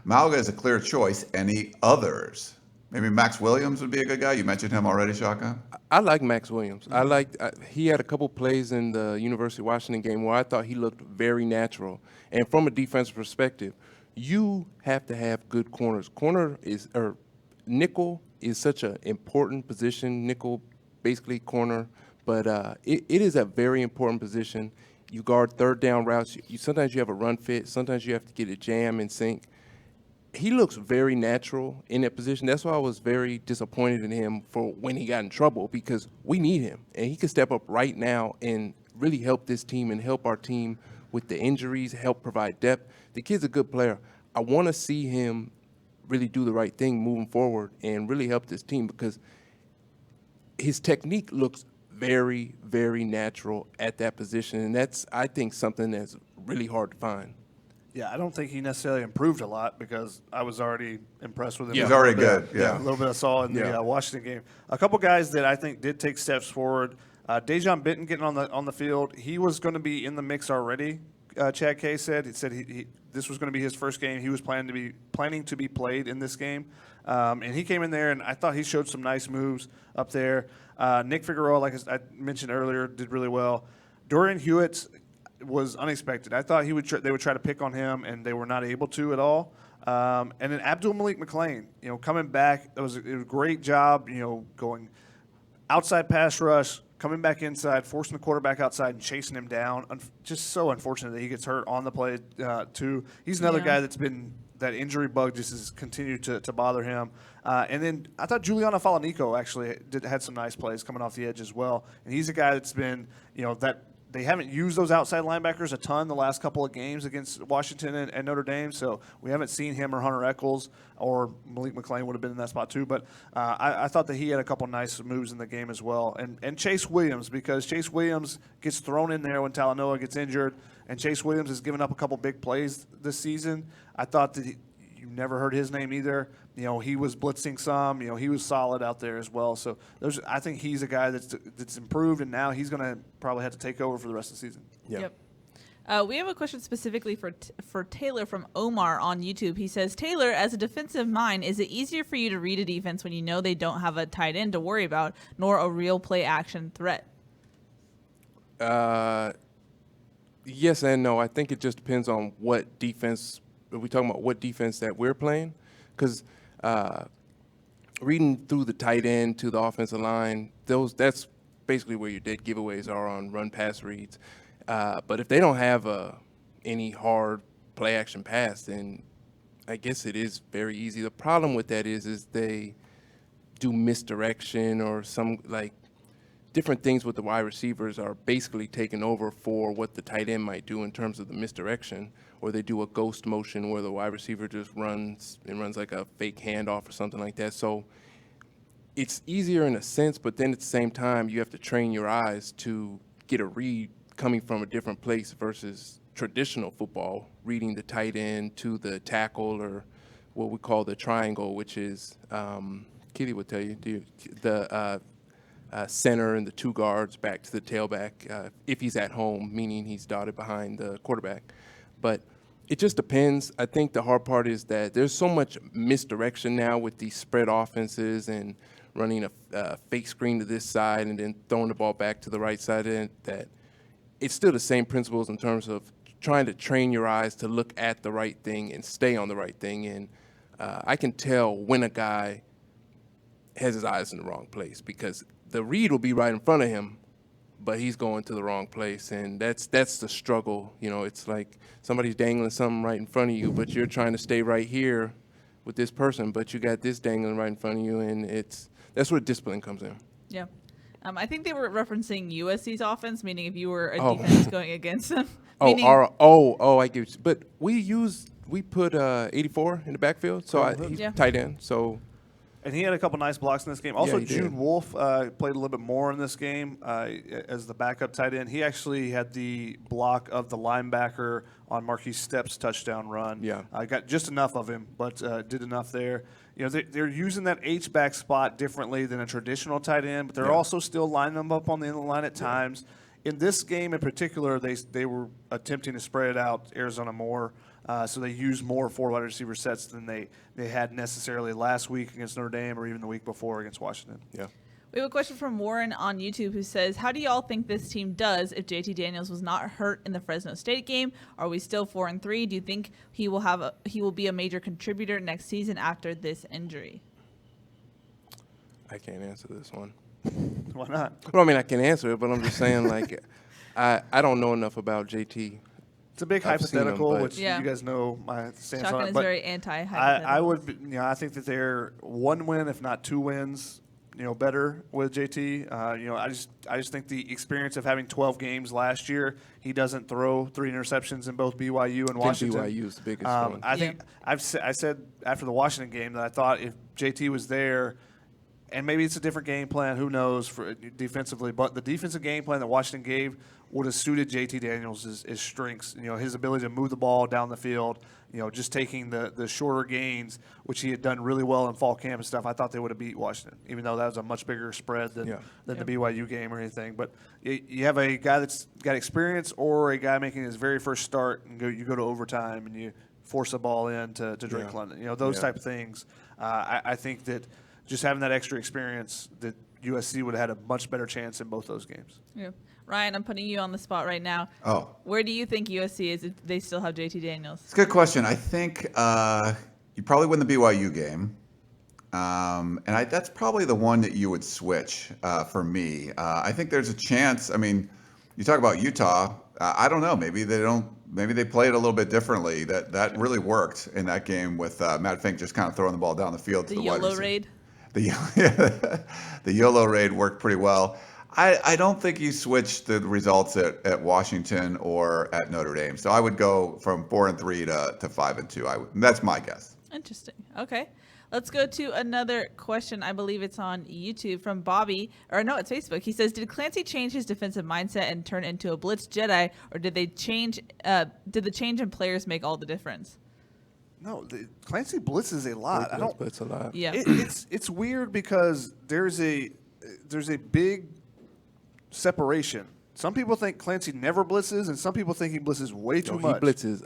Malga is a clear choice. Any others? Maybe Max Williams would be a good guy. You mentioned him already, Shotgun. I like Max Williams. He had a couple plays in the University of Washington game where I thought he looked very natural. And from a defensive perspective, you have to have good corners. Nickel is such an important position. Nickel, basically corner. But it is a very important position. You guard third down routes. Sometimes you have a run fit. Sometimes you have to get a jam and sync. He looks very natural in that position. That's why I was very disappointed in him for when he got in trouble, because we need him. And he can step up right now and really help this team and help our team with the injuries, help provide depth. The kid's a good player. I want to see him really do the right thing moving forward and really help this team, because his technique looks very, very natural at that position. And that's, I think, something that's really hard to find. Yeah, I don't think he necessarily improved a lot, because I was already impressed with him. He's already good. A little bit I saw in the Washington game. A couple guys that I think did take steps forward. Dejon Benton getting on the field. He was going to be in the mix already. Chad Kay said he this was going to be his first game. He was planning to be played in this game, and he came in there, and I thought he showed some nice moves up there. Nick Figueroa, like I mentioned earlier, did really well. Dorian Hewitt was unexpected. I thought they would try to pick on him, and they were not able to at all. And then Abdul Malik McClain, coming back, it was a great job, going outside pass rush, coming back inside, forcing the quarterback outside and chasing him down. Just so unfortunate that he gets hurt on the play too. He's another guy that's been, that injury bug just has continued to bother him. And then I thought Juliana Falanico actually had some nice plays coming off the edge as well. And he's a guy that's been, that they haven't used those outside linebackers a ton the last couple of games against Washington and Notre Dame, so we haven't seen him or Hunter Echols, or Malik McClain would have been in that spot too. But I thought that he had a couple nice moves in the game as well. And Chase Williams, because Chase Williams gets thrown in there when Talanoa gets injured, and Chase Williams has given up a couple big plays this season. I thought that you never heard his name either. He was blitzing some. He was solid out there as well. So I think he's a guy that's improved, and now he's going to probably have to take over for the rest of the season. Yep. We have a question specifically for Taylor from Omar on YouTube. He says, Taylor, as a defensive mind, is it easier for you to read a defense when you know they don't have a tight end to worry about, nor a real play action threat? Yes and no. I think it just depends on what defense. Are we talking about what defense that we're playing? Because reading through the tight end to the offensive line, that's basically where your dead giveaways are on run-pass reads. But if they don't have any hard play-action pass, then I guess it is very easy. The problem with that is they do misdirection or some, different things with the wide receivers are basically taking over for what the tight end might do in terms of the misdirection, or they do a ghost motion where the wide receiver just runs like a fake handoff or something like that. So it's easier in a sense, but then at the same time, you have to train your eyes to get a read coming from a different place versus traditional football, reading the tight end to the tackle, or what we call the triangle, which is Keely would tell you, the center and the two guards back to the tailback if he's at home, meaning he's dotted behind the quarterback. But it just depends. I think the hard part is that there's so much misdirection now with these spread offenses and running a fake screen to this side and then throwing the ball back to the right side, and that it's still the same principles in terms of trying to train your eyes to look at the right thing and stay on the right thing. And I can tell when a guy has his eyes in the wrong place because the read will be right in front of him, but he's going to the wrong place, and that's the struggle. You know, it's like somebody's dangling something right in front of you, but you're trying to stay right here with this person, but you got this dangling right in front of you, and that's where discipline comes in. Yeah. I think they were referencing USC's offense, meaning if you were a defense going against them. I get you. But we put 84 in the backfield, so he's tight end. So. And he had a couple nice blocks in this game. Also, he June did. Wolf played a little bit more in this game as the backup tight end. He actually had the block of the linebacker on Marquise Stepp's touchdown run. Yeah. Got just enough of him, but did enough there. You know, they're using that H-back spot differently than a traditional tight end, but they're also still lining them up on the end of the line at times. In this game in particular, they were attempting to spread it out Arizona more. So they used more 4 wide receiver sets than they had necessarily last week against Notre Dame or even the week before against Washington. Yeah. We have a question from Warren on YouTube who says, how do y'all think this team does if JT Daniels was not hurt in the Fresno State game? Are we still 4-3? Do you think he will be a major contributor next season after this injury? I can't answer this one. Why not? Well, I mean, I can answer it, but I'm just saying, like, I don't know enough about JT. It's a big I've seen hypothetical, him, which you guys know my stance Shotgun on it. is But very anti-hypothetical. I would, I think that they're 1 win, if not 2 wins, better with JT. I just think the experience of having 12 games last year, he doesn't throw 3 interceptions in both BYU and Washington. I think BYU is the biggest one. I think I said after the Washington game that I thought if JT was there, and maybe it's a different game plan, who knows, for defensively, but the defensive game plan that Washington gave would have suited JT Daniels' his strengths. His ability to move the ball down the field, just taking the shorter gains, which he had done really well in fall camp and stuff. I thought they would have beat Washington, even though that was a much bigger spread than the BYU game or anything. But you have a guy that's got experience or a guy making his very first start, and you go to overtime and you force a ball in to Drake London. Those type of things. I think that just having that extra experience, that USC would have had a much better chance in both those games. Yeah. Ryan, I'm putting you on the spot right now. Oh. Where do you think USC is if they still have JT Daniels? It's a good question. I think you probably win the BYU game. And that's probably the one that you would switch for me. I think there's a chance. I mean, you talk about Utah. I don't know. Maybe they don't. Maybe they play it a little bit differently. That really worked in that game with Matt Fink just kind of throwing the ball down the field to the wide receiver. raid. The YOLO raid worked pretty well. I don't think you switch the results at Washington or at Notre Dame. So I would go from 4-3 to 5-2. That's my guess. Interesting. Okay. Let's go to another question. I believe it's on YouTube from Bobby. Or no, it's Facebook. He says, did Clancy change his defensive mindset and turn into a blitz Jedi, or did they change? Did the change in players make all the difference? No, Clancy blitzes a lot. I don't blitz a lot. Yeah. It's weird because there's a big separation. Some people think Clancy never blitzes, and some people think he blitzes way too much. He blitzes.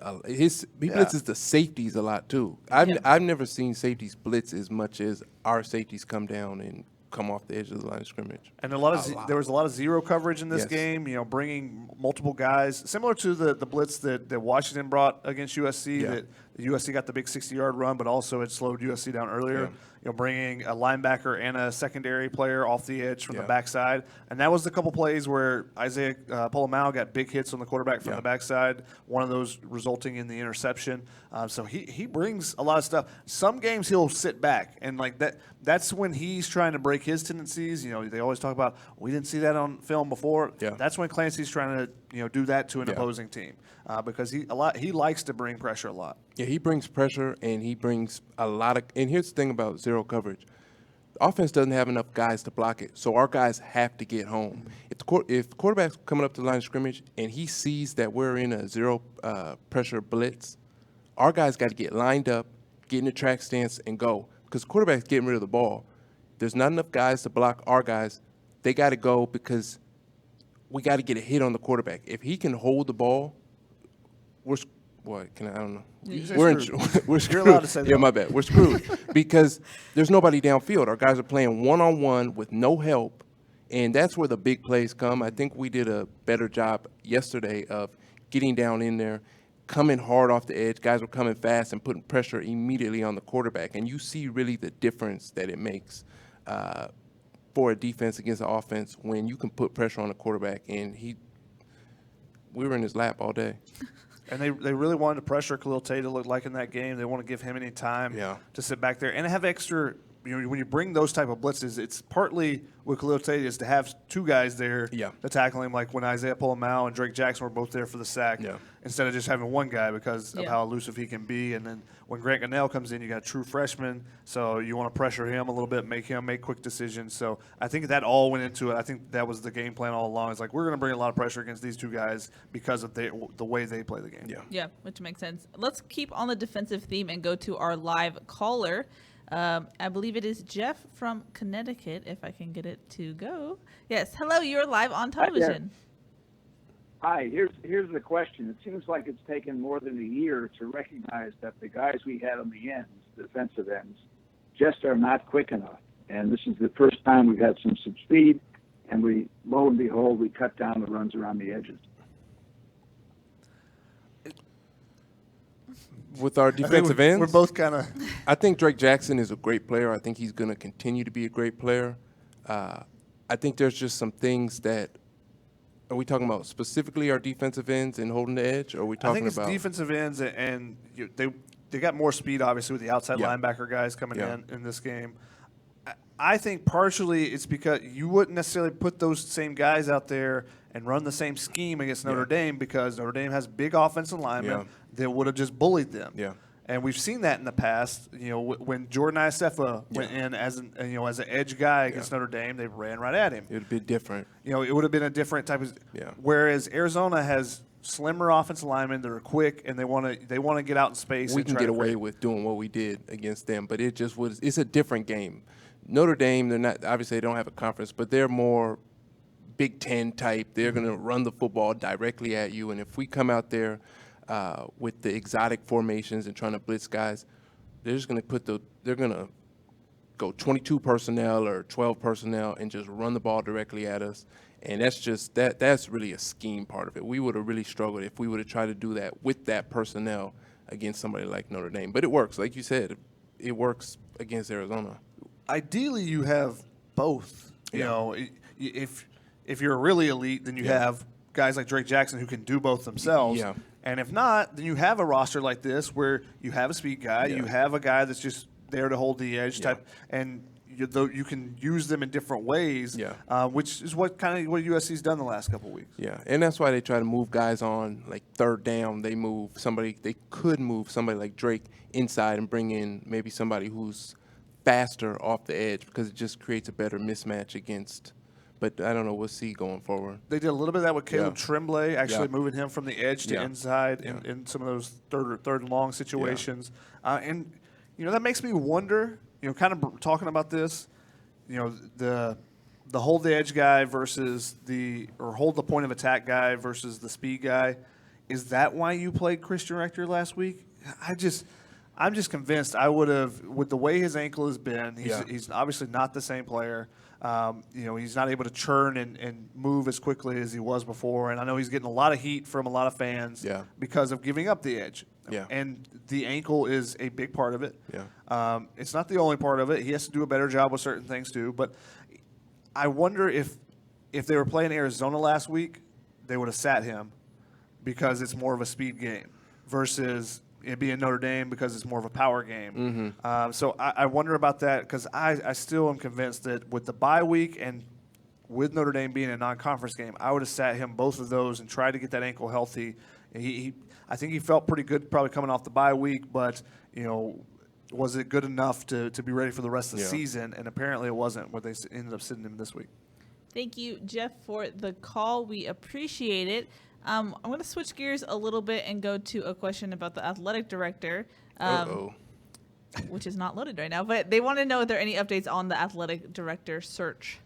Blitzes the safeties a lot too. I've never seen safeties blitz as much as our safeties come down and come off the edge of the line of scrimmage. And there was a lot of zero coverage in this game. Bringing multiple guys, similar to the blitz that Washington brought against USC. Yeah. That USC got the big 60-yard run, but also it slowed USC down earlier. Yeah. Bringing a linebacker and a secondary player off the edge from the backside. And that was the couple plays where Isaiah Polamalu got big hits on the quarterback from the backside, one of those resulting in the interception. So he brings a lot of stuff. Some games he'll sit back, and like that's when he's trying to break his tendencies. They always talk about, we didn't see that on film before. Yeah. That's when Clancy's trying to do that to an opposing team because he likes to bring pressure a lot. Yeah, he brings pressure, and he brings a lot of – and here's the thing about zero coverage. The offense doesn't have enough guys to block it, so our guys have to get home. If the quarterback's coming up to the line of scrimmage and he sees that we're in a zero pressure blitz, our guys got to get lined up, get in the track stance, and go. Because the quarterback's getting rid of the ball. there's not enough guys to block our guys. They got to go because we got to get a hit on the quarterback. If he can hold the ball, I don't know. We're screwed. You're allowed to say that. Yeah, my bad. We're screwed because there's nobody downfield. Our guys are playing one-on-one with no help, and that's where the big plays come. I think we did a better job yesterday of getting down in there, coming hard off the edge. Guys were coming fast and putting pressure immediately on the quarterback, and you see really the difference that it makes for a defense against an offense when you can put pressure on the quarterback, and we were in his lap all day. And they really wanted to pressure Khalil Tate to look like in that game. They want to give him any time to sit back there and have extra. When you bring those type of blitzes, it's partly with Khalil Tate is to have two guys there to tackle him, like when Isaiah Polamau and Drake Jackson were both there for the sack, instead of just having one guy because of how elusive he can be. And then when Grant Gunnell comes in, you got a true freshman, so you want to pressure him a little bit, make him make quick decisions. So I think that all went into it. I think that was the game plan all along. It's like we're going to bring a lot of pressure against these two guys because of the way they play the game. Yeah, which makes sense. Let's keep on the defensive theme and go to our live caller. I believe it is Jeff from Connecticut, if I can get it to go. Yes. Hello, you're live on television. Hi, here's the question. It seems like it's taken more than a year to recognize that the guys we had on the ends, the defensive ends, just are not quick enough. And this is the first time we've had some speed, and lo and behold, we cut down the runs around the edges. With our defensive ends, we're both kind of. I think Drake Jackson is a great player. I think he's going to continue to be a great player. I think there's just some things that. Are we talking about specifically our defensive ends and holding the edge? Or are we talking about defensive ends and they got more speed obviously with the outside linebacker guys coming in this game. I think partially it's because you wouldn't necessarily put those same guys out there and run the same scheme against Notre Dame because Notre Dame has big offensive linemen that would have just bullied them. Yeah. And we've seen that in the past. When Jordan Iosefa went in as an edge guy against Notre Dame, they ran right at him. It would be different. It would have been a different type of. Yeah. Whereas Arizona has slimmer offensive linemen that are quick and they want to get out in space. We can get away with doing what we did against them, but it's a different game. Notre Dame, they're not obviously they don't have a conference, but they're more Big Ten type. They're going to run the football directly at you, and if we come out there with the exotic formations and trying to blitz guys, they're just going to they're going to go 22 personnel or 12 personnel and just run the ball directly at us. And that's really a scheme part of it. We would have really struggled if we would have tried to do that with that personnel against somebody like Notre Dame. But it works. Like you said, it works against Arizona. Ideally, you have both. If you're really elite, then you have guys like Drake Jackson who can do both themselves. Yeah. And if not, then you have a roster like this where you have a speed guy, you have a guy that's just there to hold the edge type, and you can use them in different ways, which is what USC's done the last couple of weeks. Yeah, and that's why they try to move guys on, like third down. They could move somebody like Drake inside and bring in maybe somebody who's faster off the edge because it just creates a better mismatch against. But I don't know. We'll see going forward. They did a little bit of that with Caleb Tremblay, actually moving him from the edge to inside in some of those third and long situations. And that makes me wonder. Kind of talking about this. The hold the edge guy versus or hold the point of attack guy versus the speed guy. Is that why you played Christian Rector last week? I'm just convinced I would have, with the way his ankle has been. He's obviously not the same player. He's not able to churn and move as quickly as he was before. And I know he's getting a lot of heat from a lot of fans because of giving up the edge. Yeah. And the ankle is a big part of it. Yeah. It's not the only part of it. He has to do a better job with certain things too. But I wonder if they were playing Arizona last week, they would have sat him because it's more of a speed game versus it being Notre Dame because it's more of a power game. Mm-hmm. So I wonder about that because I still am convinced that with the bye week and with Notre Dame being a non-conference game, I would have sat him both of those and tried to get that ankle healthy. I think he felt pretty good probably coming off the bye week, but, was it good enough to be ready for the rest of the season? And apparently it wasn't, where they ended up sitting him this week. Thank you, Jeff, for the call. We appreciate it. I'm going to switch gears a little bit and go to a question about the athletic director. which is not loaded right now. But they want to know if there are any updates on the athletic director search.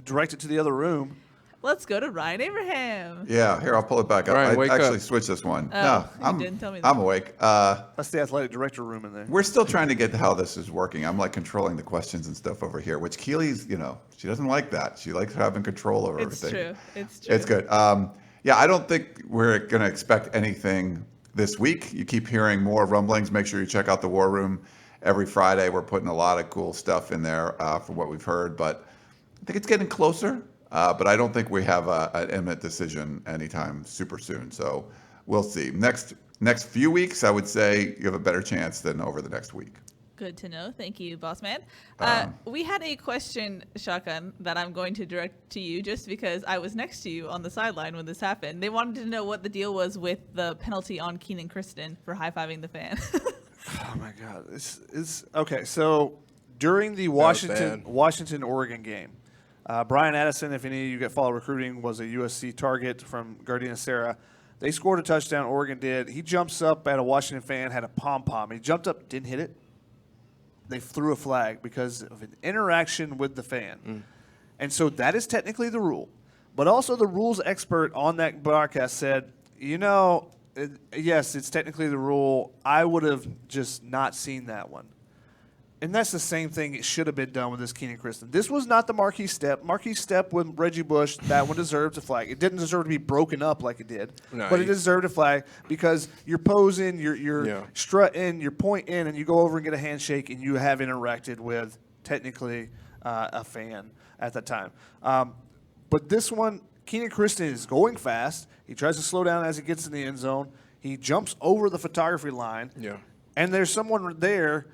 Direct it to the other room. Let's go to Ryan Abraham. Yeah, here, I'll pull it back up. Ryan, I wake actually up. switched this one. Oh, No, you didn't tell me that. I'm awake. That's the athletic director room in there. We're still trying to get to how this is working. I'm like controlling the questions and stuff over here, which Keely's, she doesn't like that. She likes having control over It's everything. true. It's true. It's good. Yeah, I don't think we're going to expect anything this week. You keep hearing more rumblings. Make sure you check out the War Room every Friday. We're putting a lot of cool stuff in there from what we've heard, but I think it's getting closer. But I don't think we have an imminent decision anytime super soon. So we'll see. Next few weeks, I would say you have a better chance than over the next week. Good to know. Thank you, boss man. We had a question, Shotgun, that I'm going to direct to you just because I was next to you on the sideline when this happened. They wanted to know what the deal was with the penalty on Keenan Kristen for high-fiving the fan. Oh, my God. Okay, so during the Washington-Oregon game, Brian Addison, if any of you get follow recruiting, was a USC target from Gardena Serra. They scored a touchdown, Oregon did. He jumps up at a Washington fan, had a pom-pom. He jumped up, didn't hit it. They threw a flag because of an interaction with the fan. And so that is technically the rule. But also the rules expert on that broadcast said, yes, it's technically the rule. I would have just not seen that one. And that's the same thing it should have been done with this Keenan Kristen. This was not the marquee step. Marquee step with Reggie Bush, that one deserved a flag. It didn't deserve to be broken up like it did, but it deserved a flag because you're posing, you're strutting, you're pointing, and you go over and get a handshake, and you have interacted with technically a fan at that time. But this one, Keenan Kristen is going fast. He tries to slow down as he gets in the end zone. He jumps over the photography line, and there's someone there.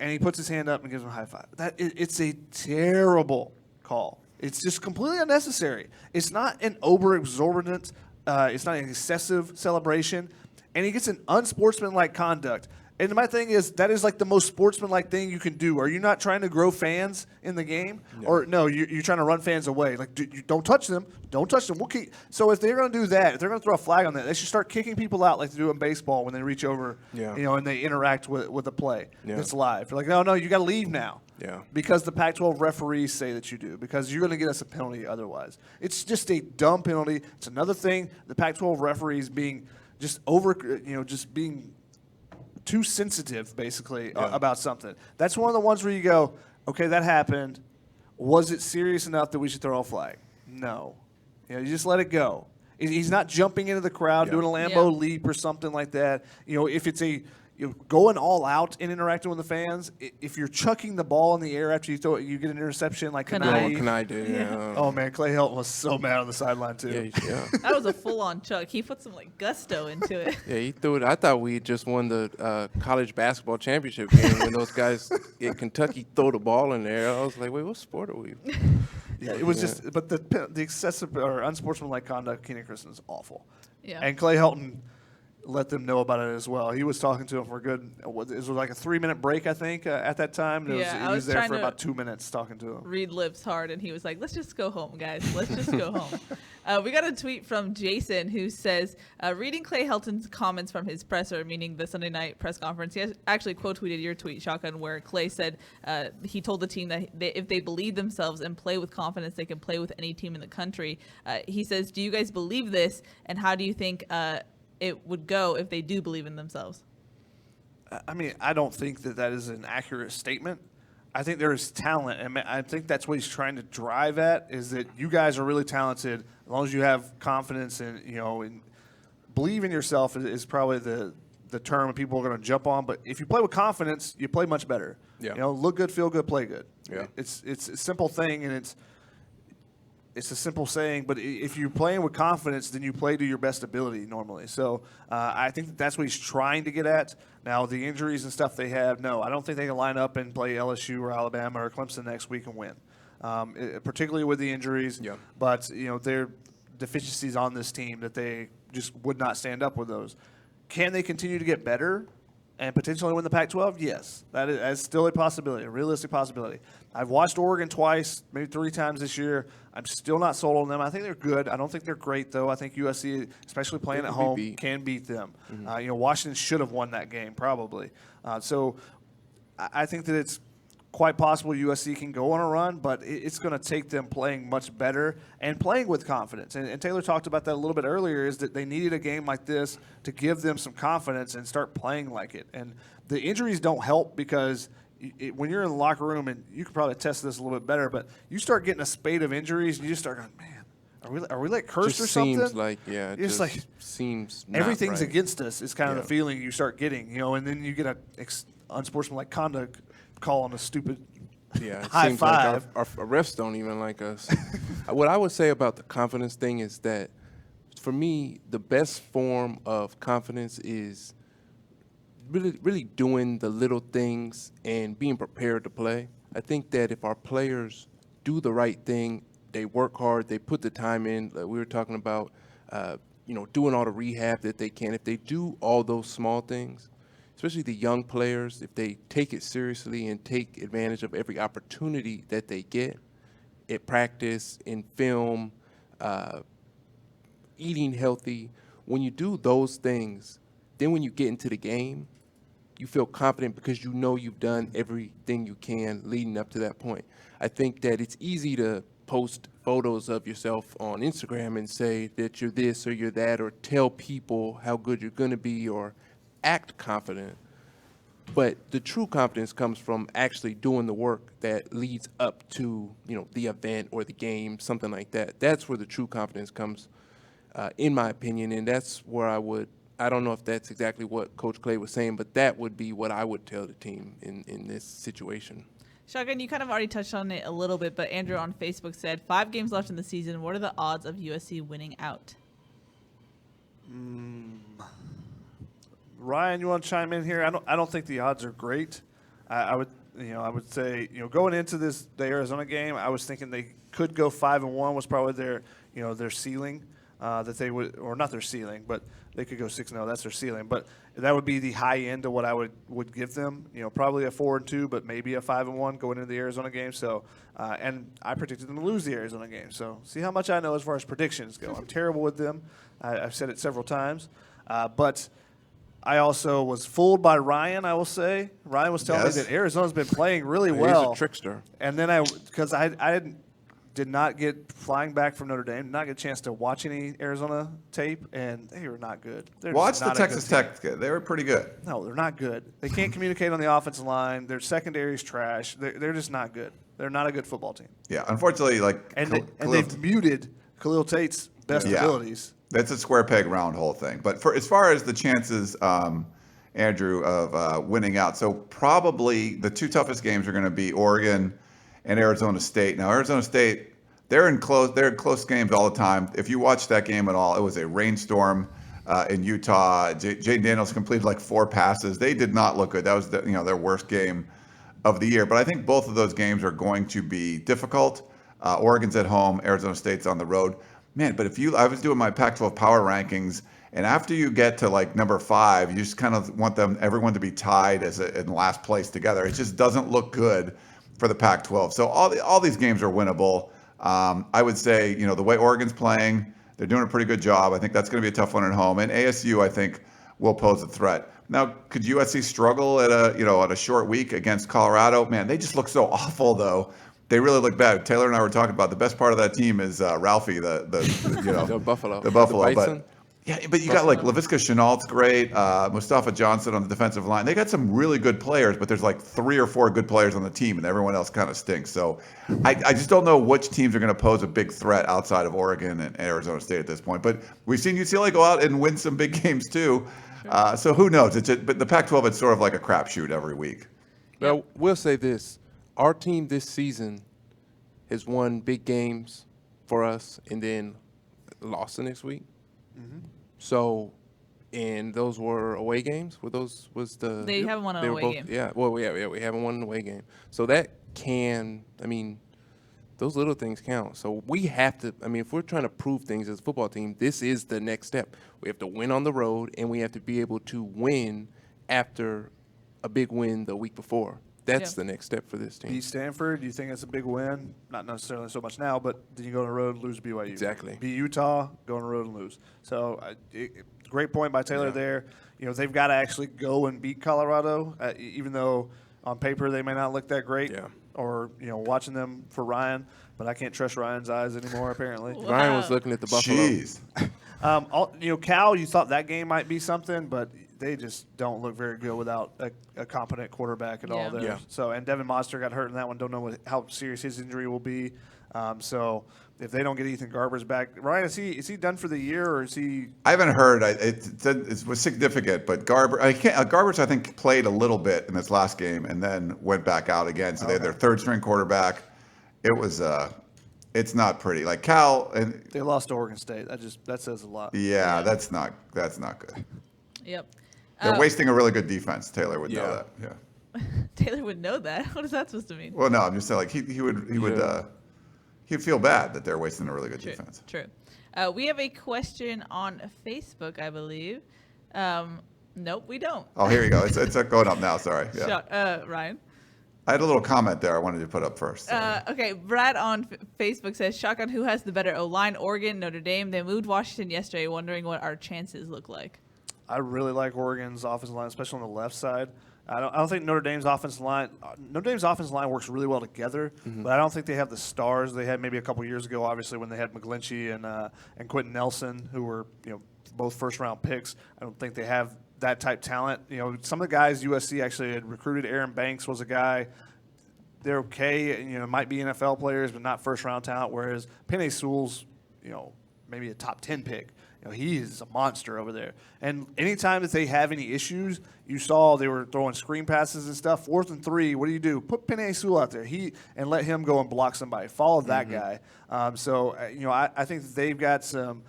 And he puts his hand up and gives him a high five. It's a terrible call. It's just completely unnecessary. It's not an over-exorbitant, it's not an excessive celebration. And he gets an unsportsmanlike conduct. And my thing is, that is like the most sportsmanlike thing you can do. Are you not trying to grow fans in the game? No. Or no, you're trying to run fans away. Like, you don't touch them. Don't touch them. We'll keep. So if they're going to do that, if they're going to throw a flag on that, they should start kicking people out like they do in baseball when they reach over, and they interact with the play. It's live. They're like, no, you got to leave now. Yeah. Because the Pac-12 referees say that you do. Because you're going to get us a penalty otherwise. It's just a dumb penalty. It's another thing. The Pac-12 referees being just just being too sensitive, basically, about something. That's one of the ones where you go, okay, that happened. Was it serious enough that we should throw a flag? No. You just let it go. He's not jumping into the crowd, doing a Lambeau leap or something like that. If it's going all out and interacting with the fans, if you're chucking the ball in the air after you throw it, you get an interception like Kanai did. Yeah. Oh, man, Clay Helton was so mad on the sideline, too. Yeah. That was a full-on chuck. He put some gusto into it. Yeah, he threw it. I thought we just won the college basketball championship game when those guys in Kentucky throw the ball in there. I was like, wait, what sport are we? Yeah, it was just, but the excessive or unsportsmanlike conduct, Keenan Kristen, is awful. Yeah. And Clay Helton let them know about it as well. He was talking to him for a good, it was like a 3-minute break, I think, at that time. He was there for about 2 minutes talking to him. Read lips hard, and he was like, let's just go home, guys. Let's just go home. We got a tweet from Jason who says, reading Clay Helton's comments from his presser, meaning the Sunday night press conference, he actually quote-tweeted your tweet, Shotgun, where Clay said he told the team that if they believe themselves and play with confidence, they can play with any team in the country. He says, do you guys believe this, and how do you think it would go if they do believe in themselves? I mean, I don't think that is an accurate statement. I think there is talent, and I think that's what he's trying to drive at, is that you guys are really talented. As long as you have confidence and believe in yourself is probably the term people are going to jump on. But if you play with confidence, you play much better. Yeah. Look good, feel good, play good. Yeah. It's a simple thing, and it's a simple saying, but if you're playing with confidence, then you play to your best ability normally. So I think that's what he's trying to get at. Now, the injuries and stuff they have, no, I don't think they can line up and play LSU or Alabama or Clemson next week and win, particularly with the injuries. Yeah. But, there are deficiencies on this team that they just would not stand up with those. Can they continue to get better and potentially win the Pac-12? Yes, that's still a possibility, a realistic possibility. I've watched Oregon twice, maybe 3 times this year. I'm still not sold on them. I think they're good. I don't think they're great, though. I think USC, especially playing at home, can beat them. Washington should have won that game probably. So I think that it's quite possible USC can go on a run, but it's going to take them playing much better and playing with confidence. And Taylor talked about that a little bit earlier, is that they needed a game like this to give them some confidence and start playing like it. And the injuries don't help, because when you're in the locker room, and you could probably test this a little bit better, but you start getting a spate of injuries, and you just start going, man, are we like cursed just or something? Seems like, yeah, it's like seems everything's right. against us is kind of the feeling you start getting, and then you get a unsportsmanlike conduct call on a stupid high seems five. Like our refs don't even like us. What I would say about the confidence thing is that, for me, the best form of confidence is really doing the little things and being prepared to play. I think that if our players do the right thing, they work hard, they put the time in, like we were talking about, doing all the rehab that they can. If they do all those small things, especially the young players, if they take it seriously and take advantage of every opportunity that they get at practice, in film, eating healthy, when you do those things, then when you get into the game, you feel confident because you know you've done everything you can leading up to that point. I think that it's easy to post photos of yourself on Instagram and say that you're this or you're that, or tell people how good you're going to be, or act confident. But the true confidence comes from actually doing the work that leads up to, the event or the game, something like that. That's where the true confidence comes, in my opinion, and that's where I don't know if that's exactly what Coach Clay was saying, but that would be what I would tell the team in this situation. Shotgun, you kind of already touched on it a little bit, but Andrew on Facebook said, 5 games left in the season. What are the odds of USC winning out? Ryan, you want to chime in here? I don't think the odds are great. I would say, going into the Arizona game, I was thinking they could go 5-1 was probably their ceiling, that they would, or not their ceiling, but they could go 6-0. That's their ceiling. But that would be the high end of what I would give them. Probably a 4-2, but maybe a 5-1 going into the Arizona game. So, and I predicted them to lose the Arizona game. So, see how much I know as far as predictions go. I'm terrible with them. I've said it several times, but I also was fooled by Ryan, I will say. Ryan was telling me that Arizona's been playing really well. He's a trickster. And then because I did not get flying back from Notre Dame, did not get a chance to watch any Arizona tape, and they were not good. Watch the Texas Tech. They were pretty good. No, they're not good. They can't communicate on the offensive line. Their secondary is trash. They're just not good. They're not a good football team. Yeah, unfortunately, they've muted Khalil Tate's best abilities. That's a square peg round hole thing. But as far as the chances, Andrew, of winning out, so probably the 2 toughest games are going to be Oregon and Arizona State. Now, Arizona State, they're in close games all the time. If you watch that game at all, it was a rainstorm in Utah. Jaden Daniels completed like 4 passes. They did not look good. That was their worst game of the year. But I think both of those games are going to be difficult. Oregon's at home, Arizona State's on the road. Man, but I was doing my Pac-12 power rankings, and after you get to like number 5, you just kind of want everyone to be tied in last place together. It just doesn't look good for the Pac-12. So all these games are winnable. I would say, the way Oregon's playing, they're doing a pretty good job. I think that's going to be a tough one at home. And ASU, I think, will pose a threat. Now, could USC struggle at a short week against Colorado? Man, they just look so awful, though. They really look bad. Taylor and I were talking about the best part of that team is Ralphie, the Buffalo. The Buffalo. The Bison. But you got like Laviska Chenault's great, Mustafa Johnson on the defensive line. They got some really good players, but there's like 3 or 4 good players on the team, and everyone else kind of stinks. So I just don't know which teams are going to pose a big threat outside of Oregon and Arizona State at this point. But we've seen UCLA go out and win some big games too. So who knows? But the Pac-12, it's sort of like a crapshoot every week. Now, we'll say this. Our team this season has won big games for us and then lost the next week. Mm-hmm. So, and those were away games? They haven't won an away game. Yeah, we haven't won an away game. So that those little things count. So we have to, if we're trying to prove things as a football team, this is the next step. We have to win on the road, and we have to be able to win after a big win the week before. That's the next step for this team. Beat Stanford, do you think that's a big win? Not necessarily so much now, but then you go on the road, lose BYU. Exactly. Beat Utah, go on the road and lose. So great point by Taylor there. They've got to actually go and beat Colorado, even though on paper they may not look that great. Yeah. Or, watching them for Ryan, but I can't trust Ryan's eyes anymore, apparently. Wow. Ryan was looking at the Buffalo. Jeez. Cal, you thought that game might be something, but they just don't look very good without a competent quarterback at all there. Yeah. So, and Devin Monster got hurt in that one. Don't know how serious his injury will be. So, if they don't get Ethan Garbers back, Ryan, is he done for the year, or is he? I haven't heard. It was significant, but Garbers, I think, played a little bit in this last game and then went back out again. So they had their third-string quarterback. It was it's not pretty. Like Cal, and They lost to Oregon State. That says a lot. yeah, that's not good. Yep. They're wasting a really good defense. Taylor would know that. Yeah. Taylor would know that. What is that supposed to mean? Well, no, I'm just saying, like he'd feel bad that they're wasting a really good defense. True. We have a question on Facebook, I believe. Nope, we don't. Oh, here you go. It's going up now. Sorry. Yeah. Ryan. I had a little comment there I wanted to put up first. Okay, Brad on Facebook says, shotgun, who has the better O-line, Oregon, Notre Dame? They moved Washington yesterday, wondering what our chances look like. I really like Oregon's offensive line, especially on the left side. I don't think Notre Dame's offensive line works really well together, but I don't think they have the stars they had maybe a couple years ago. Obviously, when they had McGlinchey and Quentin Nelson, who were both first-round picks. I don't think they have that type talent. Some of the guys USC actually had recruited. Aaron Banks was a guy. They're okay. Might be NFL players, but not first-round talent. Whereas Penei Sewell's, maybe a top 10 pick. He is a monster over there. And anytime that they have any issues, you saw they were throwing screen passes and stuff. 4th and 3, what do? Put Penei Sewell out there. And let him go and block somebody. Follow that guy. I think that they've got some.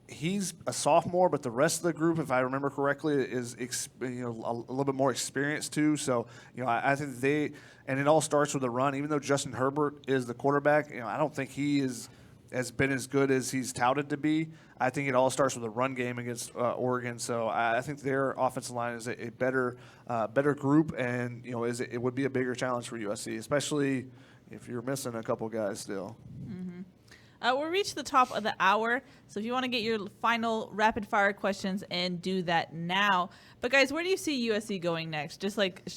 He's a sophomore, but the rest of the group, if I remember correctly, is a little bit more experienced too. So I think and it all starts with the run. Even though Justin Herbert is the quarterback, I don't think he has been as good as he's touted to be. I think it all starts with a run game against Oregon. So I think their offensive line is a better group, and it would be a bigger challenge for USC, especially if you're missing a couple guys still. We'll reach the top of the hour, so if you want to get your final rapid-fire questions and do that now. But, guys, where do you see USC going next? Just like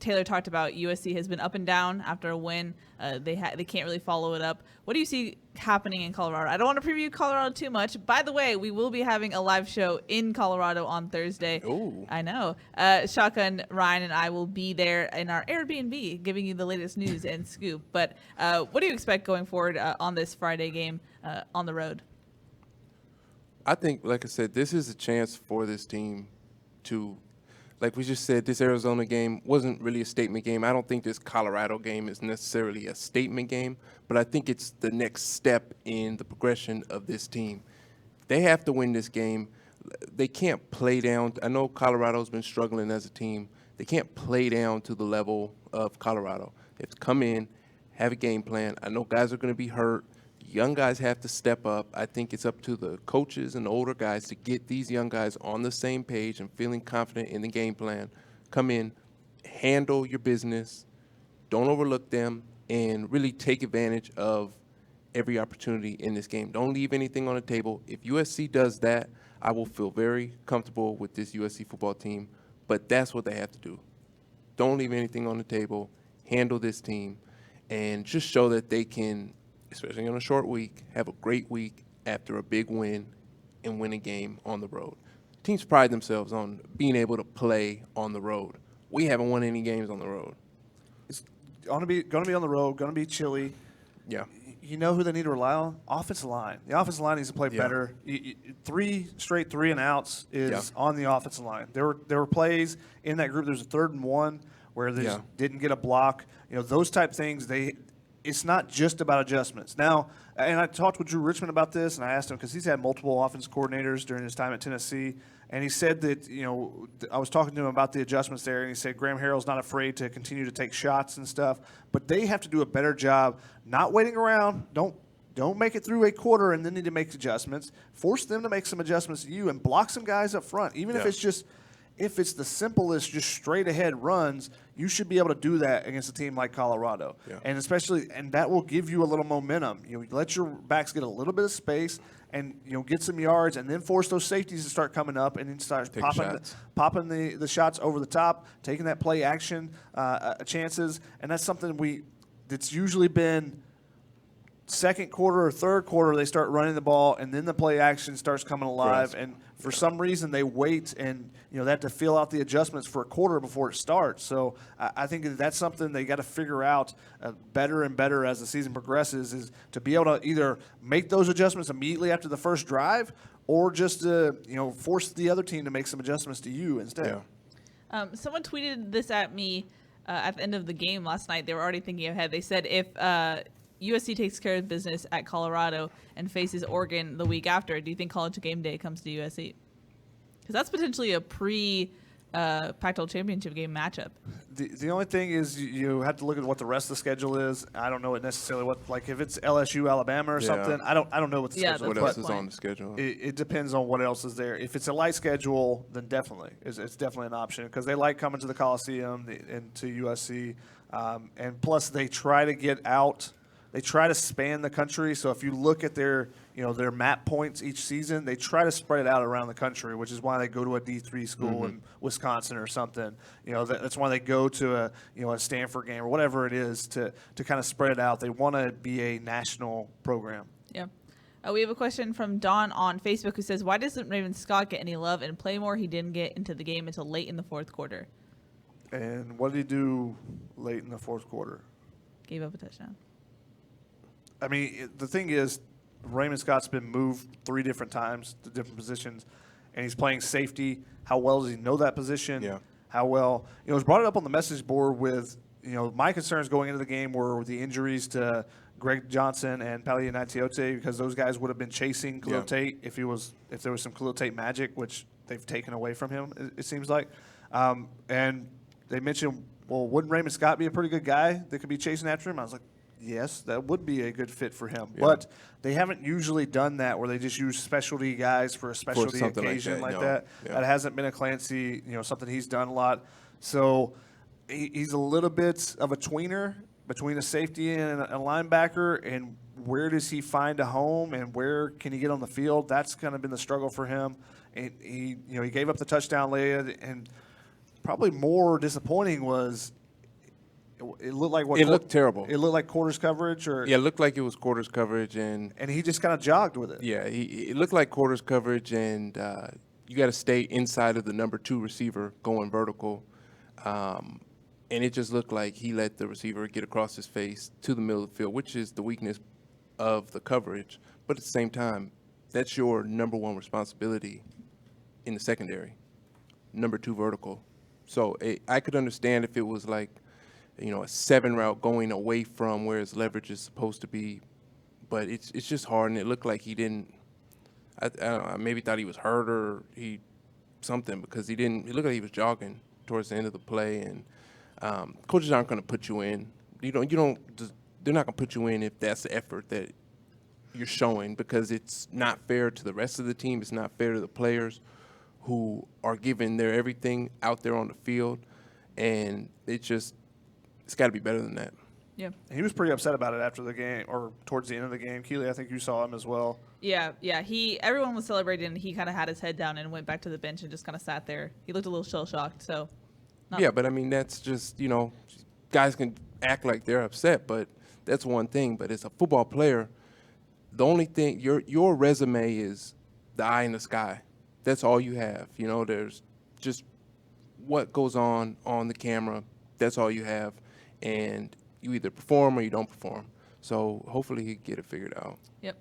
Taylor talked about, USC has been up and down after a win. They can't really follow it up. What do you see happening in Colorado? I don't want to preview Colorado too much. By the way, we will be having a live show in Colorado on Thursday. Ooh. I know. Shotgun, Ryan, and I will be there in our Airbnb giving you the latest news and scoop. But what do you expect going forward on this Friday game on the road? I think, like I said, this is a chance for this team to, like we just said, this Arizona game wasn't really a statement game. I don't think this Colorado game is necessarily a statement game, but I think it's the next step in the progression of this team. They have to win this game. They can't play down. I know Colorado's been struggling as a team. They can't play down to the level of Colorado. They have to come in, have a game plan. I know guys are going to be hurt. Young guys have to step up. I think it's up to the coaches and the older guys to get these young guys on the same page and feeling confident in the game plan. Come in, handle your business, don't overlook them, and really take advantage of every opportunity in this game. Don't leave anything on the table. If USC does that, I will feel very comfortable with this USC football team, but that's what they have to do. Don't leave anything on the table. Handle this team, and just show that they can, especially on a short week, have a great week after a big win and win a game on the road. Teams pride themselves on being able to play on the road. We haven't won any games on the road. It's going to be on the road, going to be chilly. Yeah. You know who they need to rely on? Offensive line. The offensive line needs to play better. 3 straight 3-and-outs is on the offensive line. There were plays in that group. There's a 3rd and 1 where they just didn't get a block. Those type things, it's not just about adjustments. Now, and I talked with Drew Richmond about this, and I asked him because he's had multiple offense coordinators during his time at Tennessee, and he said that, I was talking to him about the adjustments there, and he said Graham Harrell's not afraid to continue to take shots and stuff, but they have to do a better job not waiting around. Don't make it through a quarter and then need to make adjustments. Force them to make some adjustments to you and block some guys up front, even if it's just – if it's the simplest, just straight ahead runs, you should be able to do that against a team like Colorado. Yeah. And that will give you a little momentum. You let your backs get a little bit of space and, get some yards, and then force those safeties to start coming up and then start popping the shots over the top, taking that play action chances. And that's something that's usually been second quarter or third quarter, they start running the ball, and then the play action starts coming alive. And for some reason, they wait, and they have to fill out the adjustments for a quarter before it starts. So I think that's something they got to figure out better and better as the season progresses, is to be able to either make those adjustments immediately after the first drive, or just force the other team to make some adjustments to you instead. Yeah. Someone tweeted this at me at the end of the game last night. They were already thinking ahead. They said if USC takes care of business at Colorado and faces Oregon the week after, do you think College Game Day comes to USC? Because that's potentially a Pac-12 championship game matchup. The only thing is you have to look at what the rest of the schedule is. I don't know necessarily if it's LSU, Alabama or something. I don't know what the schedule is. What else is on the schedule? It depends on what else is there. If it's a light schedule, then definitely it's definitely an option, because they like coming to the Coliseum and to USC, and plus they try to get out. They try to span the country. So if you look at their map points each season, they try to spread it out around the country, which is why they go to a D3 school in Wisconsin or something. That's why they go to a Stanford game or whatever it is, to kind of spread it out. They want to be a national program. Yeah. We have a question from Don on Facebook who says, why doesn't Raven Scott get any love and play more? He didn't get into the game until late in the fourth quarter. And what did he do late in the fourth quarter? Gave up a touchdown. I mean, the thing is, Raymond Scott's been moved 3 different times to different positions, and he's playing safety. How well does he know that position? Yeah. How well? It was brought up on the message board with, my concerns going into the game were the injuries to Greg Johnson and Palia Natiote, because those guys would have been chasing Khalil Tate if there was some Khalil Tate magic, which they've taken away from him, it seems like. And they mentioned, well, wouldn't Raymond Scott be a pretty good guy that could be chasing after him? I was like, yes, that would be a good fit for him. Yeah. But they haven't usually done that, where they just use specialty guys for a specialty occasion like that. Yeah. That hasn't been a Clancy, something he's done a lot. So he's a little bit of a tweener between a safety and a linebacker, and where does he find a home and where can he get on the field? That's kind of been the struggle for him. And he gave up the touchdown late, and probably more disappointing was it looked like it looked terrible. It looked like quarters coverage, or it looked like it was quarters coverage, and he just kind of jogged with it. Yeah, it looked like quarters coverage, and you got to stay inside of the number 2 receiver going vertical, and it just looked like he let the receiver get across his face to the middle of the field, which is the weakness of the coverage. But at the same time, that's your number 1 responsibility in the secondary, number 2 vertical. So I could understand if it was like, a 7 route going away from where his leverage is supposed to be, but it's just hard, and it looked like he didn't. I don't know, I maybe thought he was hurt or something, because he didn't. It looked like he was jogging towards the end of the play, and coaches aren't going to put you in. They're not going to put you in if that's the effort that you're showing, because it's not fair to the rest of the team. It's not fair to the players who are giving their everything out there on the field, and it's got to be better than that. Yeah. He was pretty upset about it after the game, or towards the end of the game. Keely, I think you saw him as well. Yeah. Everyone was celebrating, and he kind of had his head down and went back to the bench and just kind of sat there. He looked a little shell-shocked. So. But I mean, that's just, guys can act like they're upset, but that's one thing. But as a football player, the only thing, your resume is the eye in the sky. That's all you have. There's just what goes on the camera. That's all you have. And you either perform or you don't perform. So hopefully he get it figured out. Yep.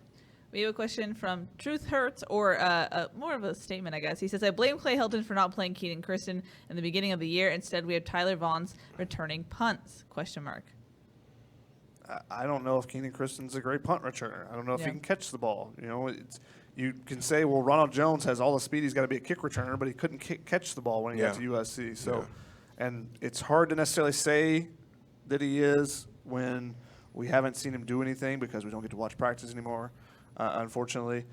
We have a question from Truth Hurts, or more of a statement, I guess. He says, I blame Clay Helton for not playing Keenan Kristen in the beginning of the year. Instead, we have Tyler Vaughn's returning punts, ? I don't know if Keenan Kristen's a great punt returner. I don't know if he can catch the ball. You can say, well, Ronald Jones has all the speed. He's got to be a kick returner, but he couldn't catch the ball when he got to USC. So, and it's hard to necessarily say that he is when we haven't seen him do anything, because we don't get to watch practice anymore, unfortunately.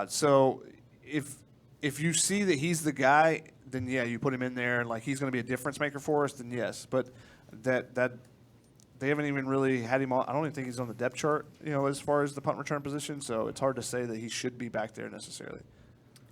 So if you see that he's the guy, then yeah, you put him in there and like he's going to be a difference maker for us, then yes. But that they haven't even really had him on. I don't even think he's on the depth chart, as far as the punt return position. So it's hard to say that he should be back there necessarily.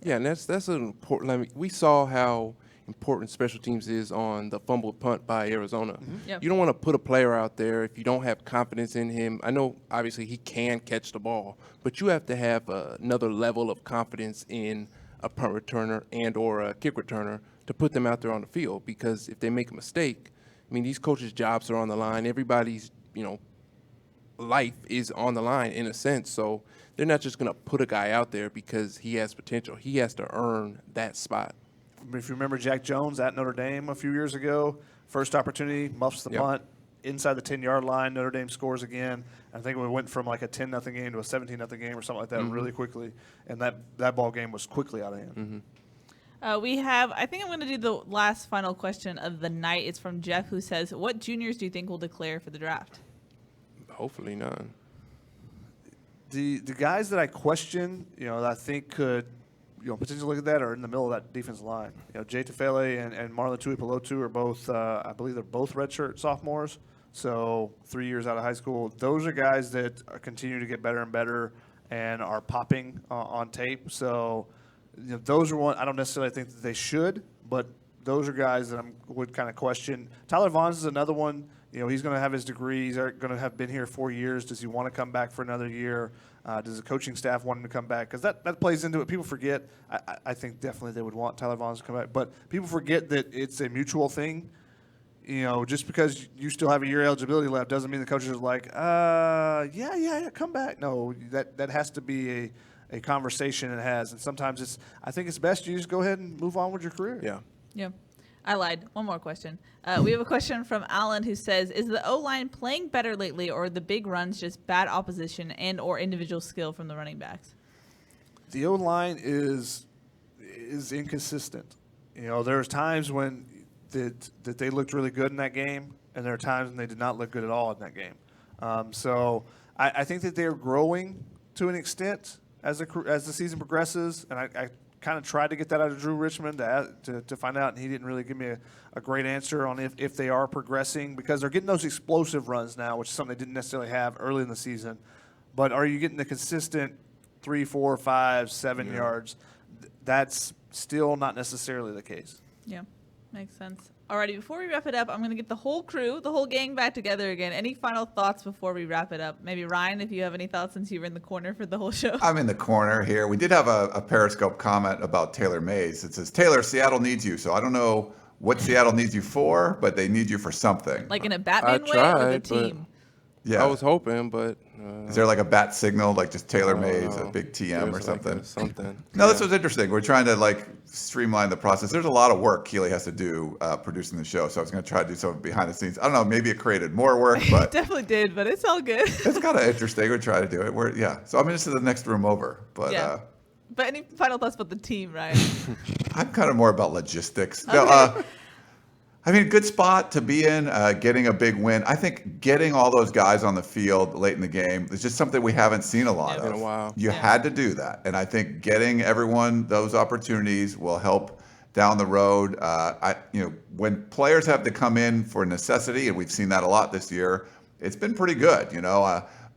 Yeah, and that's an important. I mean, we saw how important special teams is on the fumbled punt by Arizona. Yep. You don't want to put a player out there if you don't have confidence in him. I know obviously he can catch the ball, but you have to have another level of confidence in a punt returner and or a kick returner to put them out there on the field, because if they make a mistake, I mean, these coaches' jobs are on the line. Everybody's, life is on the line in a sense. So they're not just going to put a guy out there because he has potential. He has to earn that spot. If you remember Jack Jones at Notre Dame a few years ago, first opportunity, muffs the punt, inside the 10-yard line, Notre Dame scores again. I think we went from like a 10-0 game to a 17-0 game or something like that really quickly, and that ball game was quickly out of hand. We have, I think I'm going to do the last final question of the night. It's from Jeff, who says, what juniors do you think will declare for the draft? Hopefully none. The guys that I question, that I think could potentially look at that are in the middle of that defensive line. Jay Tefele and Marlon Tuipulotu are both, I believe they're both redshirt sophomores, so 3 years out of high school. Those are guys that continue to get better and better and are popping on tape. So those are one. I don't necessarily think that they should, but those are guys that I would kind of question. Tyler Vaughns is another one. He's going to have his degree. He's going to have been here 4 years. Does he want to come back for another year? Does the coaching staff want him to come back? Because that plays into it. People forget. I think definitely they would want Tyler Vaughns to come back. But people forget that it's a mutual thing. Just because you still have a year eligibility left doesn't mean the coaches are like, yeah, come back. No, that has to be a conversation it has. And sometimes I think it's best you just go ahead and move on with your career. Yeah. I lied. One more question. We have a question from Alan who says, is the O-line playing better lately, or are the big runs just bad opposition and or individual skill from the running backs? The O-line is inconsistent. There's times when that they looked really good in that game, and there are times when they did not look good at all in that game. So I think that they're growing to an extent as the season progresses, and I kind of tried to get that out of Drew Richmond to find out, and he didn't really give me a great answer on if they are progressing, because they're getting those explosive runs now, which is something they didn't necessarily have early in the season. But are you getting the consistent 3, 4, 5, 7 yards? That's still not necessarily the case. Yeah, makes sense. Alrighty, before we wrap it up, I'm going to get the whole crew, the whole gang back together again. Any final thoughts before we wrap it up? Maybe Ryan, if you have any thoughts, since you were in the corner for the whole show. I'm in the corner here. We did have a Periscope comment about Taylor Mays. It says, Taylor, Seattle needs you. So I don't know what Seattle needs you for, but they need you for something. Like in a Batman way or the team? Yeah. I was hoping, but is there like a bat signal, like just Taylor Mays, a big TM or something? Like something. No, this was interesting. We're trying to streamline the process. There's a lot of work Keely has to do producing the show, so I was going to try to do some behind the scenes. I don't know, maybe it created more work, but It definitely did, but it's all good. It's kind of interesting. We're trying to do it. So I'm just in the next room over, but. Yeah. But any final thoughts about the team, Ryan? I'm kind of more about logistics. Okay. No, I mean, good spot to be in, getting a big win. I think getting all those guys on the field late in the game is just something we haven't seen a lot of. In a while. You had to do that. And I think getting everyone those opportunities will help down the road. When players have to come in for necessity, and we've seen that a lot this year, it's been pretty good.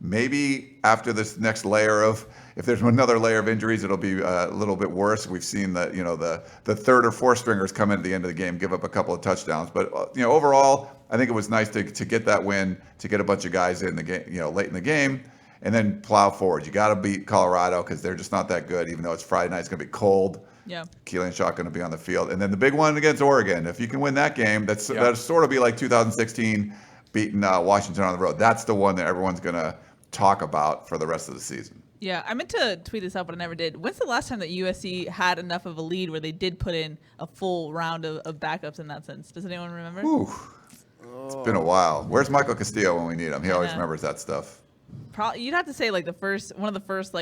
Maybe after this next layer of, if there's another layer of injuries, it'll be a little bit worse. We've seen that, the third or fourth stringers come in at the end of the game, give up a couple of touchdowns. But, overall, I think it was nice to get that win, to get a bunch of guys in the game, late in the game, and then plow forward. You got to beat Colorado because they're just not that good, even though it's Friday night. It's going to be cold. Yeah. Keely and Shaw going to be on the field. And then the big one against Oregon. If you can win that game, that'll sort of be like 2016 beating Washington on the road. That's the one that everyone's going to talk about for the rest of the season. Yeah, I meant to tweet this out, but I never did. When's the last time that USC had enough of a lead where they did put in a full round of backups in that sense? Does anyone remember? Ooh, it's been a while. Where's Michael Castillo when we need him? He always remembers that stuff. You'd have to say one of the first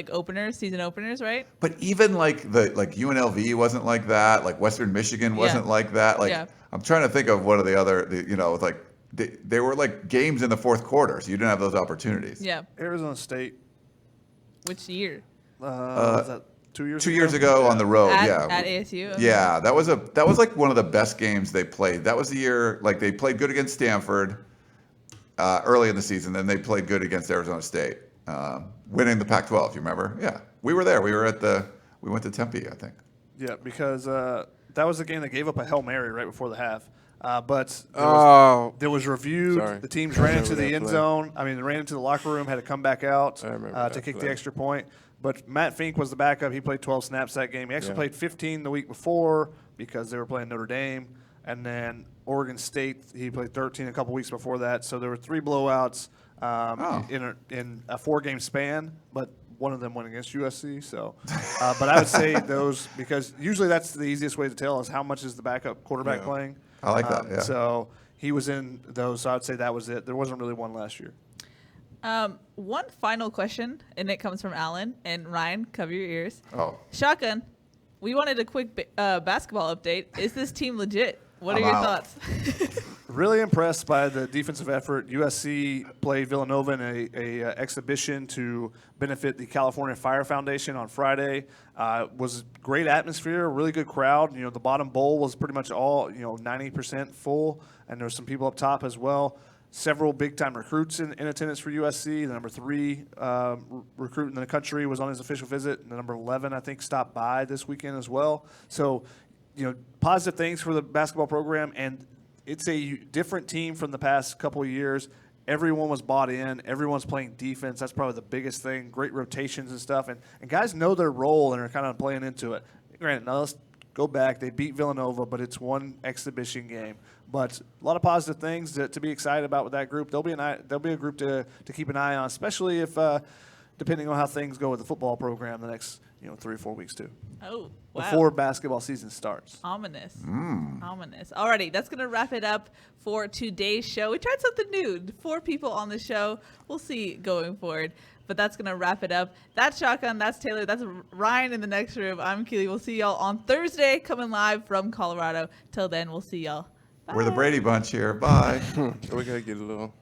season openers, right? But even like UNLV wasn't like that. Like Western Michigan wasn't like that. I'm trying to think of one of the other, they were like games in the fourth quarter, so you didn't have those opportunities. Yeah. Arizona State. Which year? Was that 2 years 2 ago? years ago on the road. At ASU. Okay. Yeah, that was like one of the best games they played. That was the year like they played good against Stanford early in the season. Then they played good against Arizona State, winning the Pac-12. You remember? Yeah, we were there. We went to Tempe, I think. Yeah, because that was the game that gave up a Hail Mary right before the half. But there was reviewed. Sorry. The teams ran into remember the that end play. zone. I mean, they ran into the locker room, had to come back out I remember to that kick play. the extra point. But Matt Fink was the backup. He played 12 snaps that game. He actually Yeah. played 15 the week before because they were playing Notre Dame. And then Oregon State, he played 13 a couple weeks before that. So there were 3 blowouts in a 4-game span, but one of them went against USC. So, but I would say those, because usually that's the easiest way to tell is how much is the backup quarterback playing. I like that. Yeah. So he was in those. So I would say that was it. There wasn't really one last year. One final question, and it comes from Alan. And Ryan, cover your ears. Oh. Shotgun, we wanted a quick basketball update. Is this team legit? What are I'm your out. thoughts? Really impressed by the defensive effort. USC played Villanova in a exhibition to benefit the California Fire Foundation on Friday. Was great atmosphere, really good crowd. You know, the bottom bowl was pretty much all 90% full, and there were some people up top as well. Several big-time recruits in attendance for USC. The number 3 recruit in the country was on his official visit. The number 11, I think, stopped by this weekend as well. So, positive things for the basketball program, and it's a different team from the past couple of years. Everyone was bought in. Everyone's playing defense. That's probably the biggest thing. Great rotations and stuff. And guys know their role and are kind of playing into it. Granted, now let's go back. They beat Villanova, but it's one exhibition game. But a lot of positive things to be excited about with that group. They'll be a group to keep an eye on, especially if depending on how things go with the football program the next 3 or 4 weeks too. Oh, wow. Before basketball season starts. Ominous. Ominous. Alrighty, that's going to wrap it up for today's show. We tried something new. 4 people on the show. We'll see going forward. But that's going to wrap it up. That's Shotgun. That's Taylor. That's Ryan in the next room. I'm Keely. We'll see y'all on Thursday coming live from Colorado. Till then, we'll see y'all. Bye. We're the Brady Bunch here. Bye. We got to get a little.